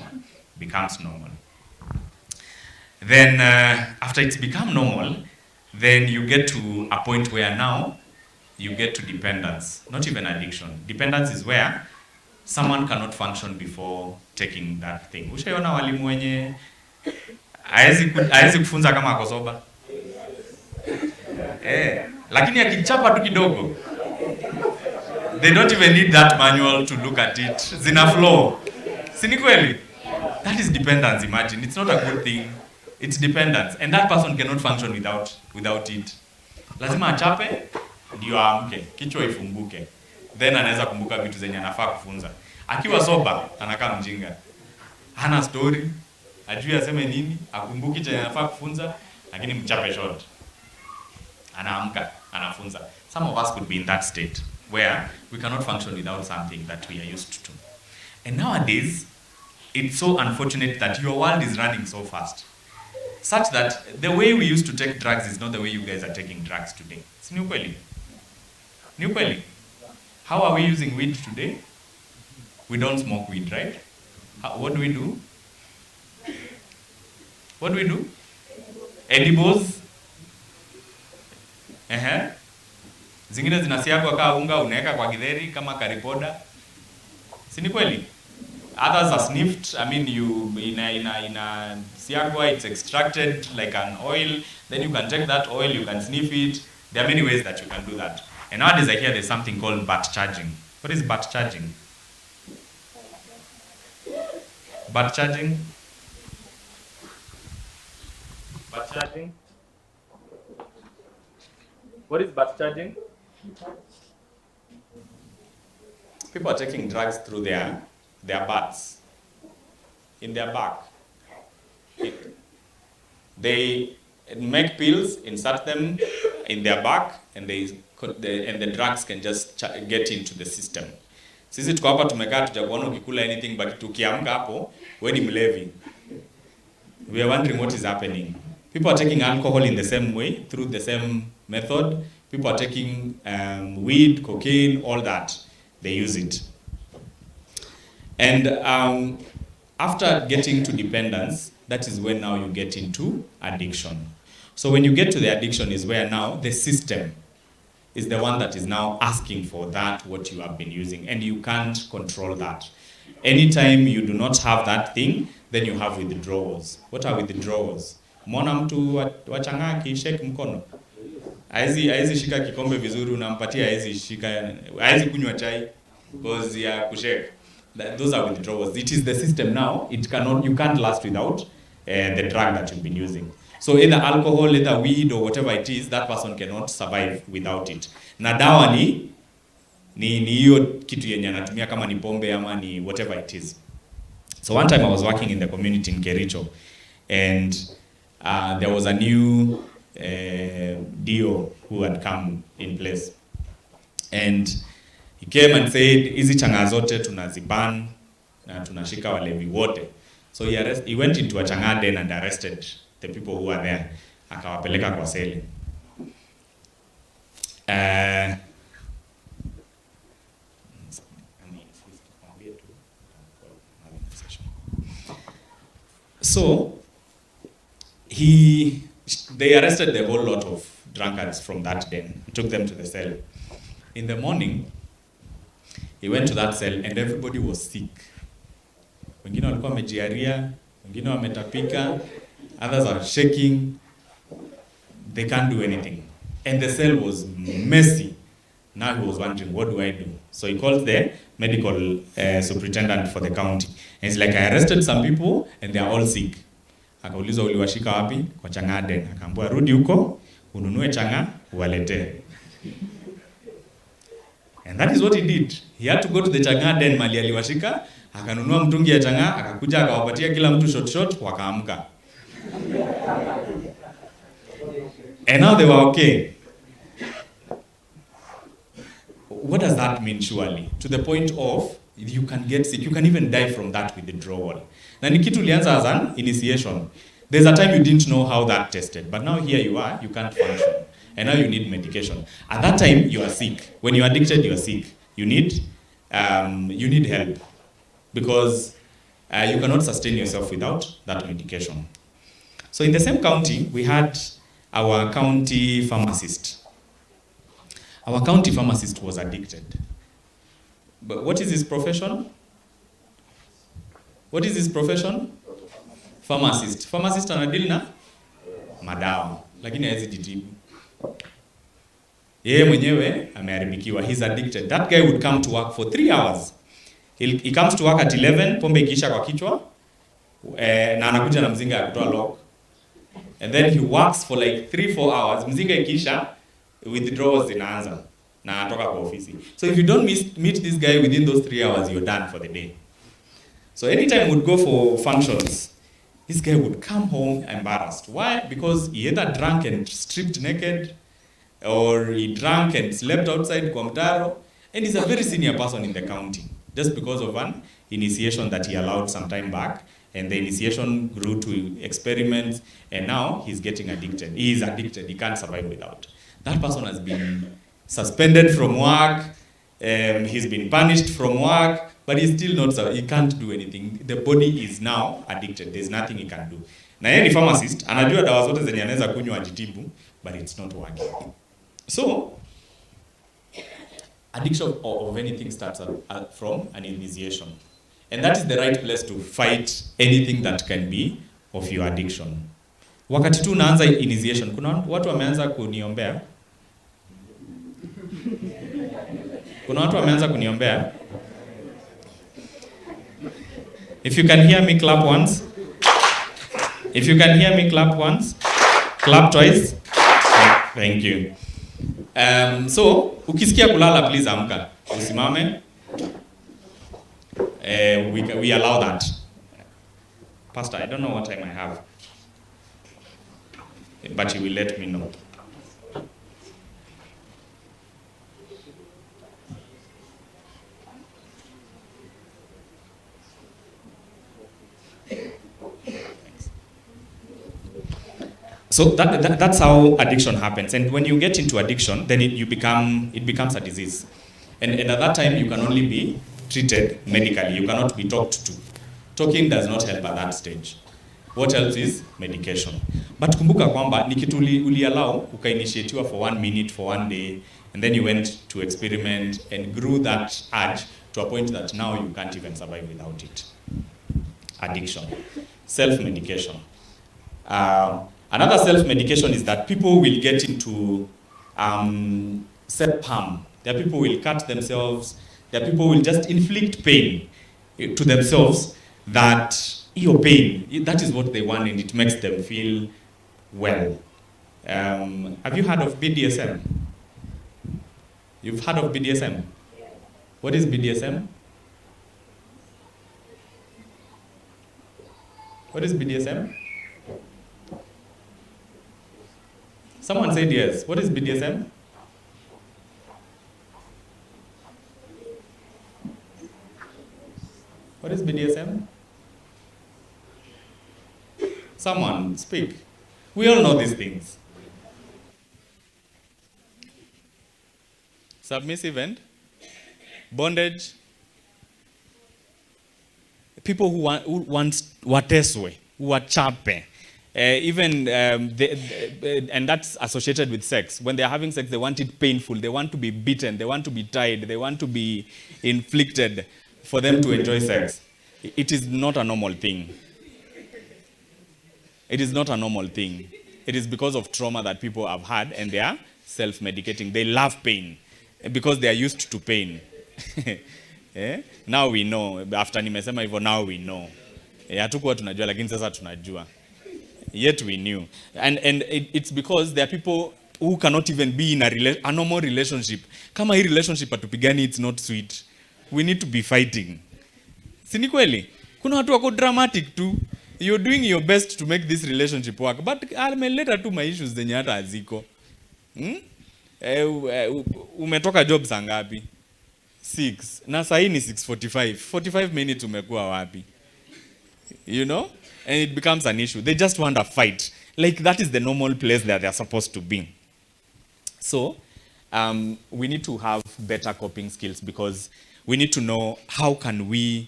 Then after it's become normal, then you get to a point where now you get to dependence, not even addiction. Dependence is where someone cannot function before taking that thing. Ushaiona walimu wenye haezi kufunza kama ako soba? Lakini akichapa tu kidogo, they don't even need that manual to look at it. Zina flow. Si ni kweli? That is dependence, imagine. It's not a good thing. It's dependence. And that person cannot function without it. Lazima achape, ndio aamke, kichwa ifunguke. Then anaweza kumbuka vitu zenye anafaa kufunza. Akiwa soba, anakaa mjinga. Hana story, ajui aseme nini, akumbuki chenye anafaa kufunza, lakini mchape short. Anaamka, anafunza. Some of us could be in that state where we cannot function without something that we are used to. And nowadays, it's so unfortunate that your world is running so fast. Such that the way we used to take drugs is not the way you guys are taking drugs today. It's new kweli. New kweli. How are we using weed today? We don't smoke weed, right? What do we do? What do we do? Edibles? Zingine zinasiagwa kaa unga, unaweka kwa githeri kama karipoda. Si ni kweli? Others are sniffed. I mean, you in a siagwa, it's extracted like an oil. Then you can take that oil, you can sniff it. There are many ways that you can do that. And nowadays I hear there's something called butt charging. What is butt charging? Butt charging? Butt charging? What is butt charging? People are taking drugs through their butts, in their back. They make pills, insert them in their back, and the drugs can just get into the system. Sisi tuko hapa tumekaa tujakuona ukikula anything, but tukiamka hapo wewe ni mlevi. We are wondering what is happening. People are taking alcohol in the same way, through the same method. People are taking weed, cocaine, all that. They use it. And after getting to dependence, that is when now you get into addiction. So when you get to the addiction is where now the system is the one that is now asking for that, what you have been using, and you can't control that. Anytime you do not have that thing, then you have withdrawals. What are withdrawals? Mwana mtu wachanga akishake mkono. Haizi shika kikombe vizuri unampatia haizi kunywa chai because ya kushake. Those are withdrawals. It is the system now. You can't last without the drug that you've been using. So either alcohol, either weed, or whatever it is, that person cannot survive without it. Na dawa ni hiyo kitu yenye anatumia kama ni pombe ama ni whatever it is. So one time I was working in the community in Kericho, and there was a new DO who had come in place. And he came and said, hizi changa zote tunaziban na tunashika walevi wote. So he went into a changa den and arrested the people who were there. Akawapeleka kwa seli. So they arrested the whole lot of drunkards from that den, took them to the cell. In the morning, he went to that cell and everybody was sick. Wengine walikuwa wamejiaria, wengine wametapika, others are shaking. They can't do anything. And the cell was messy. Now he was wondering, what do I do? So he called the medical superintendent for the county. And he's like, I arrested some people and they are all sick. Akaulizwa uliwashika wapi? Kwa changa den. Akaambiwa rudi huko, ununue changa, uwalete. And that is what he did. He had to go to the changa den mali aliwashika, akanunua mtungi ya changa, akakuja akawapatia kila mtu shot, wakaamka. And now they were okay. What does that mean surely? To the point of you can get sick, you can even die from that withdrawal. Na ni kitu ulianza as an initiation. There's a time you didn't know how that tested, but now here you are, you can't function. And now you need medication. At that time, you are sick. When you're addicted, you are sick. You need help because you cannot sustain yourself without that medication. So in the same county, we had our county pharmacist. Our county pharmacist was addicted. But what is his profession? What is his profession? Pharmacist. Pharmacist anadeal na madawa, lakini hawezi jitibu. Yeye mwenyewe ameharibikiwa. He's addicted. That guy would come to work for 3 hours. He comes to work at 11, pombe ikisha kwa kichwa, na anakuja na mzinga ya kutoa lock. And then he works for like 3-4 hours. Mzinga ikisha, withdrawals zinaanza na atoka kwa ofisi. So if you don't meet this guy within those 3 hours, you're done for the day. So anytime we would go for functions, this guy would come home embarrassed. Why? Because he either drank and stripped naked, or he drank and slept outside kwa mtaro, and he's a very senior person in the county, just because of an initiation that he allowed some time back, and the initiation grew to experiments, and now he's getting addicted. He is addicted, he can't survive without. That person has been suspended from work, he's been punished from work, but he's still not, he can't do anything. The body is now addicted, there's nothing he can do. Na yeye ni pharmacist, anajua dawa zote zenye anaweza kunywa ajitibu, but it's not working. So, addiction of anything starts from an initiation. And that is the right place to fight anything that can be of your addiction. Wakati tu naanza initiation, kuna watu wameanza kuniombea. Kuna watu wameanza kuniombea. If you can hear me, clap once. If you can hear me, clap once. Clap twice. Thank you. So, ukisikia kulala, please amka. Usimame. We allow that. Pastor, I don't know what time I have, but you will let me know. So that's how addiction happens. And when you get into addiction, then it becomes a disease. And at that time, you can only be treated medically. You cannot be talked to. Talking does not help at that stage. What helps is medication. But kumbuka kwamba ni kitu uliallow, ukainitiatiwa for 1 minute, for 1 day, and then you went to experiment and grew that urge to a point that now you can't even survive without it. Addiction. Self-medication. Another self-medication is that people will get into self-harm. There are people who will cut themselves. There are people who will just inflict pain to themselves, that your pain, that is what they want, and it makes them feel well. Have you heard of BDSM? You've heard of BDSM? What is BDSM? What is BDSM? Someone said yes. What is BDSM? What is BDSM? Someone speak. We all know these things. Submissive and bondage. People who want wateswe, who are chape. And that's associated with sex. When they're having sex, they want it painful. They want to be beaten. They want to be tied. They want to be inflicted for them to enjoy sex. It is not a normal thing. It is not a normal thing. It is because of trauma that people have had, and they are self-medicating. They love pain because they are used to pain. Now we know. After nimesema hivyo, now we know. Hatukuwa tunajua, lakini sasa tunajua. Yet we knew. And it's because there are people who cannot even be in a normal relationship. Kama hii relationship atupigani, it's not sweet. We need to be fighting. Si ni kweli? Kuna watu wako dramatic tu. You're doing your best to make this relationship work, but ameleta tu my issues zenye hata haziko. Umetoka job saa ngapi? 6. Na saa hii ni 6:45. 45 minutes umekuwa wapi? You know? And it becomes an issue. They just want a fight. Like that is the normal place that they're supposed to be. So, we need to have better coping skills, because we need to know how can we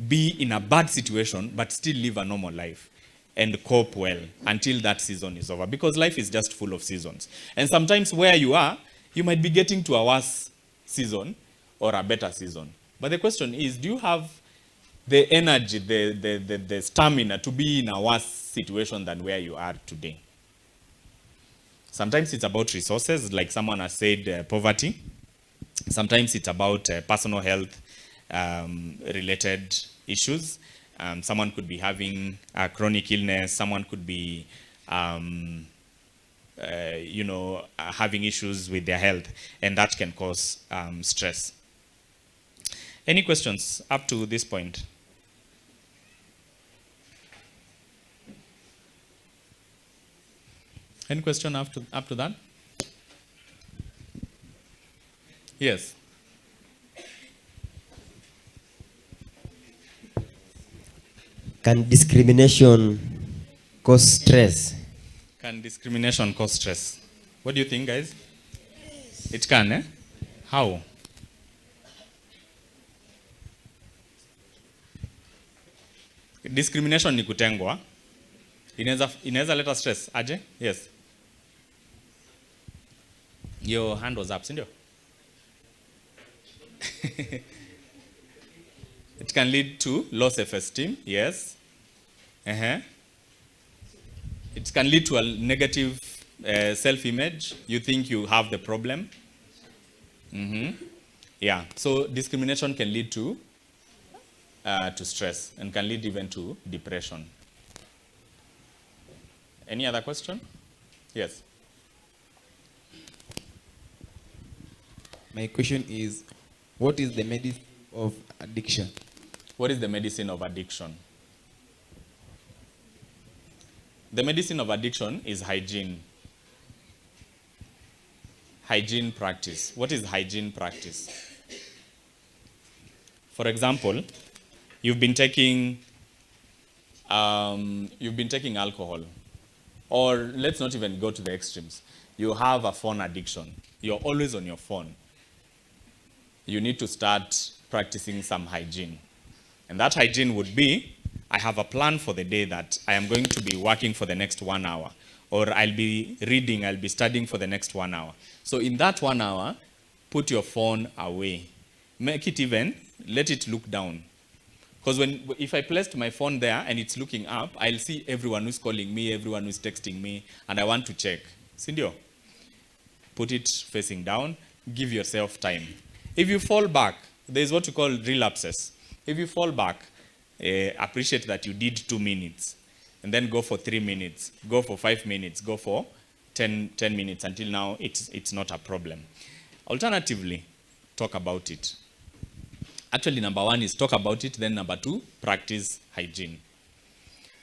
be in a bad situation but still live a normal life and cope well until that season is over, because life is just full of seasons. And sometimes where you are, you might be getting to a worse season or a better season. But the question is, do you have the energy, the stamina to be in a worse situation than where you are today? Sometimes it's about resources, like someone has said, poverty. Sometimes it's about personal health related issues. Someone could be having a chronic illness. Someone could be, having issues with their health, and that can cause stress. Any questions up to this point? Any question up to that? Yes. Can discrimination cause stress? Can discrimination cause stress? What do you think, guys? It can, eh? How? Discrimination ni kutengwa. Inaweza leta stress. Aje? Yes. Your hand was up, sindio? It can lead to low self-esteem, yes. Uh-huh. It can lead to a negative self-image. You think you have the problem. Yeah, so discrimination can lead to stress and can lead even to depression. Any other question? Yes. My question is, what is the medicine of addiction? What is the medicine of addiction? The medicine of addiction is hygiene. Hygiene practice. What is hygiene practice? For example, you've been taking alcohol, or let's not even go to the extremes. You have a phone addiction. You're always on your phone. You need to start practicing some hygiene. And that hygiene would be, I have a plan for the day that I am going to be working for the next 1 hour, or I'll be reading, I'll be studying for the next 1 hour. So in that 1 hour, put your phone away. Make it even, let it look down. Because if I placed my phone there and it's looking up, I'll see everyone who's calling me, everyone who's texting me, and I want to check. Sindio? Put it facing down, give yourself time. If you fall back, there's what you call relapses. If you fall back, appreciate that you did 2 minutes, and then go for 3 minutes, go for 5 minutes, go for 10 minutes until now it's not a problem. Alternatively, talk about it. Actually, number 1 is talk about it, then number 2, practice hygiene.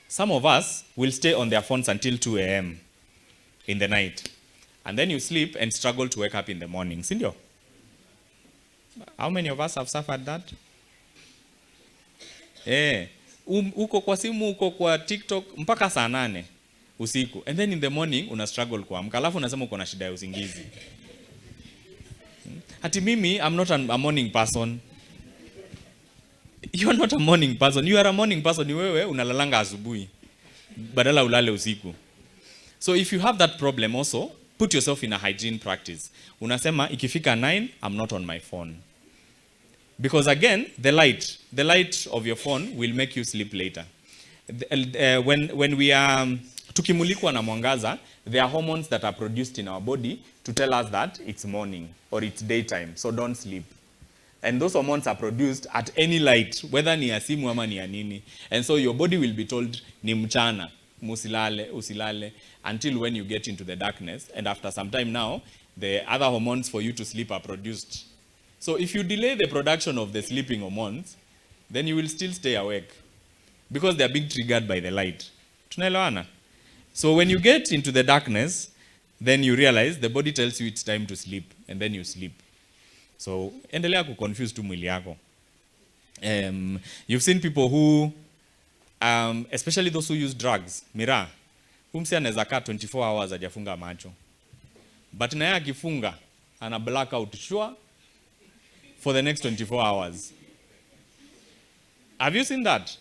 Some of us will stay on their phones until 2 a.m. in the night, and then you sleep and struggle to wake up in the morning. Sindio? How many of us have suffered that? Uko kwa simu, uko kwa TikTok mpaka saa 8 usiku, and then in the morning una struggle kuamka, alafu unasema uko na shida ya usingizi. Ati mimi, I'm not a morning person. You are not a morning person. You are a morning person. Ni wewe unalalanga asubuhi badala ulale usiku. So if you have that problem also, put yourself in a hygiene practice. Unasema ikifika 9, I'm not on my phone. Because again, the light of your phone will make you sleep later. When we are tukimulikwa na mwangaza, there are hormones that are produced in our body to tell us that it's morning or it's daytime, so don't sleep. And those hormones are produced at any light, whether ni ya simu ama ni ya nini. And so your body will be told ni mchana, musilale, usilale, until when you get into the darkness. And after some time now, the other hormones for you to sleep are produced. So if you delay the production of the sleeping hormones, then you will still stay awake because they are being triggered by the light. Tunaelewana? So when you get into the darkness, then you realize the body tells you it's time to sleep, and then you sleep. So endelea kuconfuse tu mwili yako. You've seen people who, especially those who use drugs, miraa, humsi anaweza kaa 24 hours hajafunga macho. But na yeye akifunga, ana blackout sure for the next 24 hours. Have you seen that?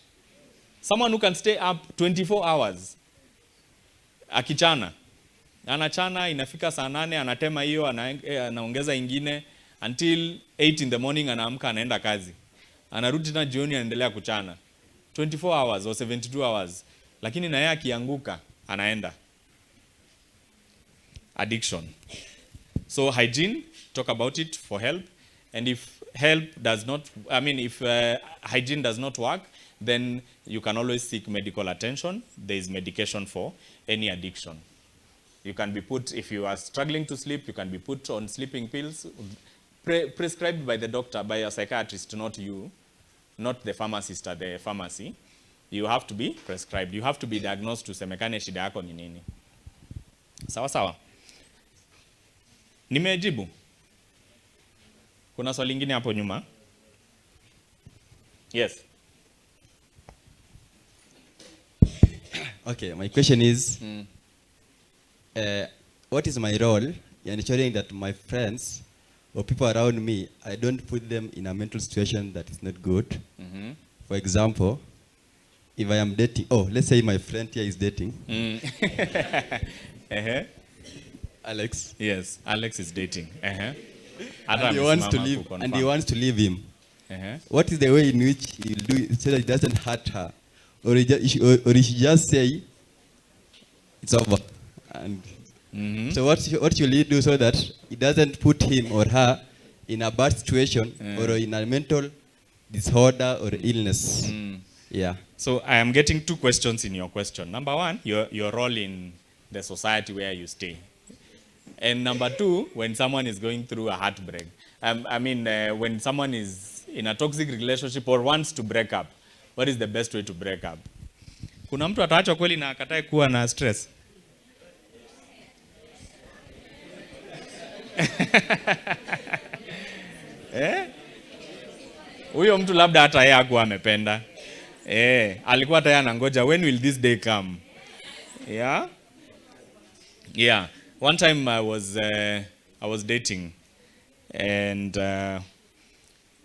Someone who can stay up 24 hours. Akichana. Anachana, inafika saa 8, anatema hiyo, anaongeza ingine, until 8 in the morning anaamka anaenda kazi. Anarudi tena jioni anaendelea kuchana. 24 hours or 72 hours. Lakini na yeye akianguka, anaenda. Addiction. So hygiene, talk about it for help. And if hygiene does not work, then you can always seek medical attention. There is medication for any addiction. You can be put, if you are struggling to sleep, you can be put on sleeping pills prescribed by the doctor, by a psychiatrist, not you, not the pharmacist at the pharmacy. You have to be prescribed. You have to be diagnosed tusemekane shida yako ni nini. Sawa sawa. Nimejibu. Kuna swali lingine hapo nyuma? Yes. Okay, my question is, what is my role in ensuring that my friends or people around me, I don't put them in a mental situation that is not good? For example, if I am dating, let's say my friend here is dating. Alex? Yes, Alex is dating. And he wants to leave him. What is the way in which he'll do it so that it doesn't hurt her? Or he should just say, it's over. And so what should he do so that it doesn't put him or her in a bad situation or in a mental disorder or illness? Yeah. So I am getting two questions in your question. Number one, your role in the society where you stay. And number two, when someone is going through a heartbreak. When someone is in a toxic relationship or wants to break up, what is the best way to break up? Kuna mtu ataachwa kweli na akatae kuwa na stress? Huyo mtu labda hata yeye hakuwa amependa. Alikuwa hata yeye anangoja, when will this day come? Yeah. One time I was dating, and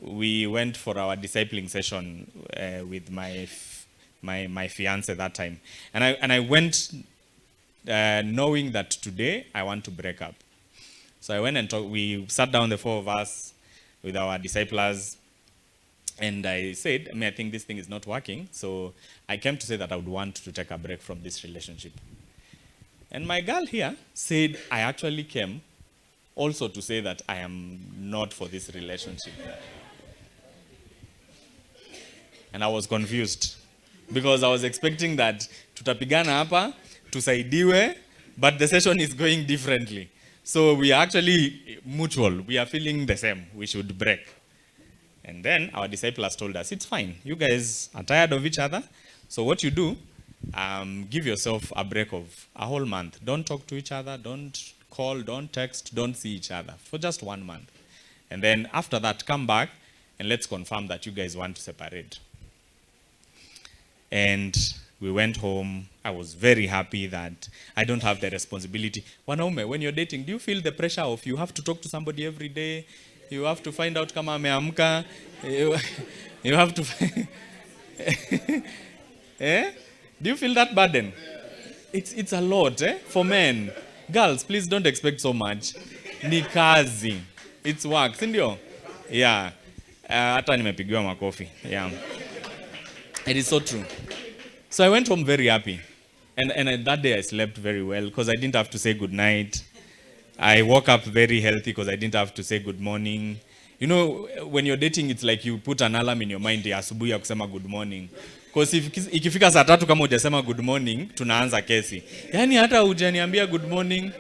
we went for our discipling session with my fiance that time, and I went knowing that today I want to break up. So I went and we sat down, the four of us, with our disciples, and I said, I think this thing is not working, so I came to say that I would want to take a break from this relationship. And my girl here said, I actually came also to say that I am not for this relationship. And I was confused because I was expecting that tutapigana hapa, tusaidiwe, but the session is going differently. So we are actually mutual. We are feeling the same. We should break. And then our disciples told us, it's fine. You guys are tired of each other. So what you do, give yourself a break of a whole month. Don't talk to each other. Don't call. Don't text. Don't see each other for just 1 month. And then after that, come back and let's confirm that you guys want to separate. And we went home. I was very happy that I don't have the responsibility. Wanaume, when you're dating, do you feel the pressure of you have to talk to somebody every day? You have to find out kama ameamka. You have to Do you feel that burden? It's a lot for men. Girls, please don't expect so much. Ni kazi. It's work, si ndio? Yeah. Hata nimepigiwa makofi. Yeah. It is so true. So I went home very happy. And that day I slept very well because I didn't have to say good night. I woke up very healthy because I didn't have to say good morning. You know, when you're dating, it's like you put an alarm in your mind ya asubuhi ya kusema good morning. Because ikifika saa 3 kama hujasema good morning, tunaanza kesi. Yaani hata hujaniambia good morning,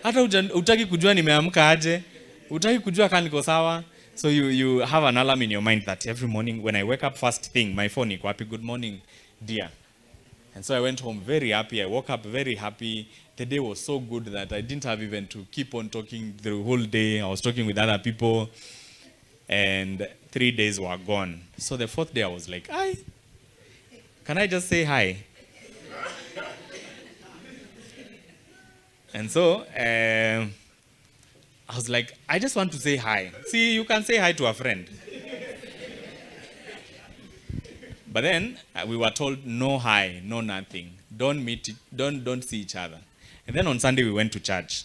hata hutaki kujua nimeamka aje, hutaki kujua kama niko sawa. So you have an alarm in your mind that every morning when I wake up, first thing, my phone iko happy, good morning, dear. And so I went home very happy. I woke up very happy. The day was so good that I didn't have even to keep on talking the whole day. I was talking with other people. And 3 days were gone. So the 4th day I was like, can I just say hi? And so I was like, I just want to say hi. See, you can say hi to a friend. But then we were told no hi, no nothing. Don't meet, don't see each other. And then on Sunday we went to church.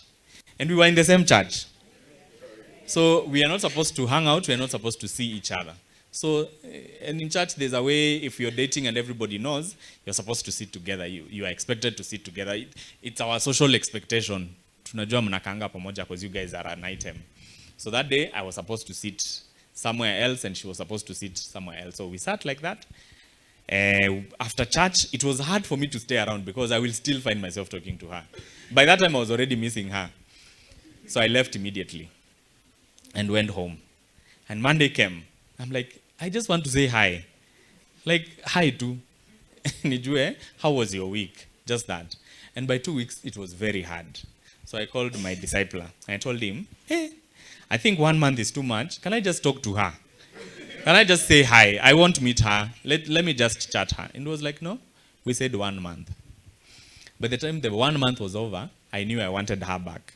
And we were in the same church. So we are not supposed to hang out, we are not supposed to see each other. So and in church there's a way, if you're dating and everybody knows, you're supposed to sit together. You are expected to sit together. It's our social expectation. Tunajua mnakaanga pamoja because you guys are an item. So that day I was supposed to sit somewhere else and she was supposed to sit somewhere else. So we sat like that. After church, it was hard for me to stay around because I will still find myself talking to her. By that time, I was already missing her. So I left immediately and went home. And Monday came. I'm like, I just want to say hi. Like, hi too. Nijue, how was your week? Just that. And by 2 weeks, it was very hard. So I called my discipler. I told him, hey, I think 1 month is too much. Can I just talk to her? Can I just say hi? I won't meet her. Let me just chat her. And he was like, no. We said 1 month. By the time the 1 month was over, I knew I wanted her back.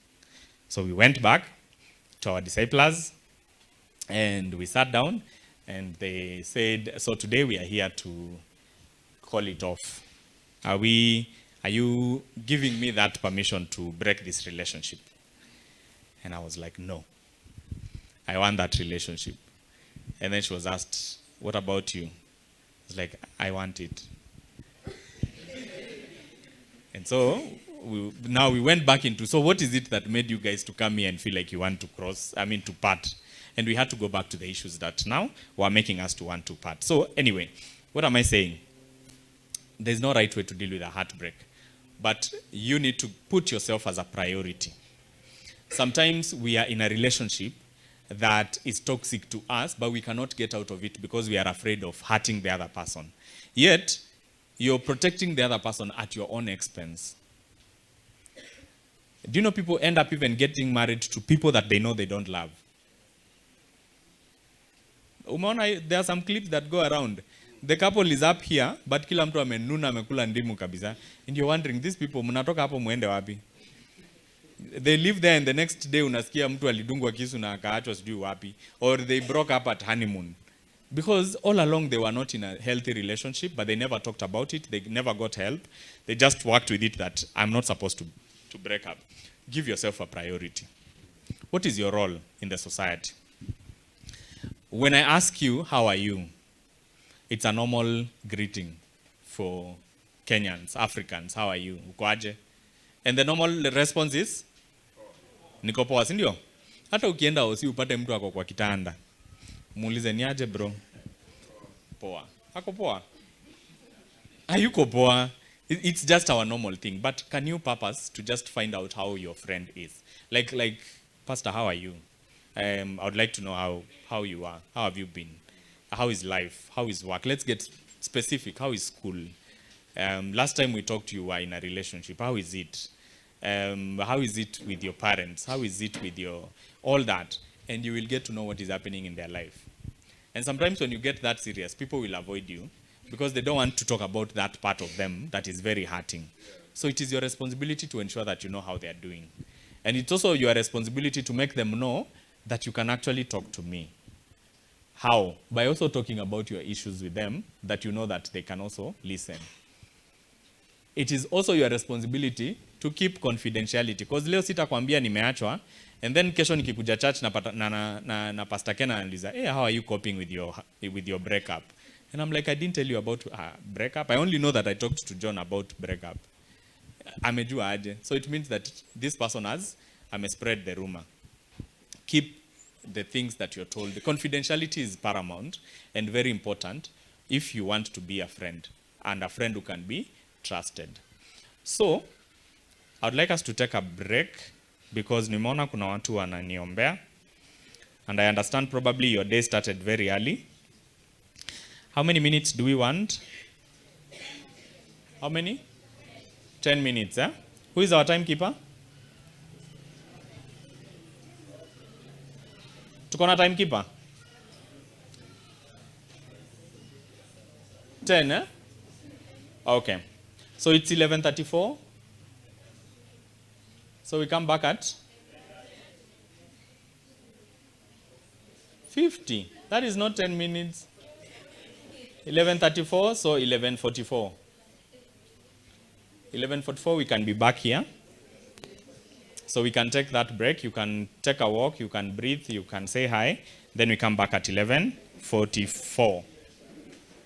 So we went back to our disciples and we sat down and they said, so today we are here to call it off. Are you giving me that permission to break this relationship? And I was like, no. I want that relationship. And then she was asked, what about you? It's like, I want it. And so now we went back into, so what is it that made you guys to come here and feel like you want to to part? And we had to go back to the issues that now were making us to want to part. So anyway, what am I saying? There's no right way to deal with a heartbreak, but you need to put yourself as a priority. Sometimes we are in a relationship that is toxic to us, but we cannot get out of it because we are afraid of hurting the other person. Yet, you're protecting the other person at your own expense. Do you know people end up even getting married to people that they know they don't love? There are some clips that go around. The couple is up here, but kila mtu amenuna amekula ndimu kabisa. And you're wondering, these people, mnatoka hapo muende wapi? They live there and the next day unasikia mtu alidungwa kisu na akaachwa sijui wapi. Or they broke up at honeymoon. Because all along they were not in a healthy relationship, but they never talked about it. They never got help. They just worked with it that I'm not supposed to break up. Give yourself a priority. What is your role in the society? When I ask you, how are you? It's a normal greeting for Kenyans, Africans. How are you? Uko aje? And the normal response is, niko poa, si ndio? Hata ukienda usi upate mtu ako kwa kitanda. Muulize ni aje bro? Poa. Ako poa? Hayuko poa. It's just our normal thing. But can you purpose to just find out how your friend is? Like Pastor, how are you? I would like to know how you are. How have you been? How is life? How is work? Let's get specific. How is school? Last time we talked, you were in a relationship. How is it? How is it with your parents? How is it with your... all that. And you will get to know what is happening in their life. And sometimes when you get that serious, people will avoid you because they don't want to talk about that part of them that is very hurting. So it is your responsibility to ensure that you know how they are doing. And it's also your responsibility to make them know that you can actually talk to me. How? By also talking about your issues with them, that you know that they can also listen. It is also your responsibility to keep confidentiality. Because leo sitakwambia nimeachwa, and then kesho nikikuja church na Pastor Ken analiza, hey, how are you coping with your breakup? And I'm like, I didn't tell you about breakup. I only know that I talked to John about breakup. Amejua aje. So it means that this person has spread the rumor. Keep the things that you're told. The confidentiality is paramount and very important if you want to be a friend, and a friend who can be trusted. So, I would like us to take a break because nimeona kuna watu wananiombea, and I understand probably your day started very early. How many minutes do we want? How many? 10 minutes, eh? Who is our timekeeper? Tuko na timekeeper? 10, eh? Okay. So it's 11:34. So we come back at 50. That is not 10 minutes. 11:34, so 11:44. 11:44, we can be back here. So we can take that break. You can take a walk, you can breathe, you can say hi. Then we come back at 11:44.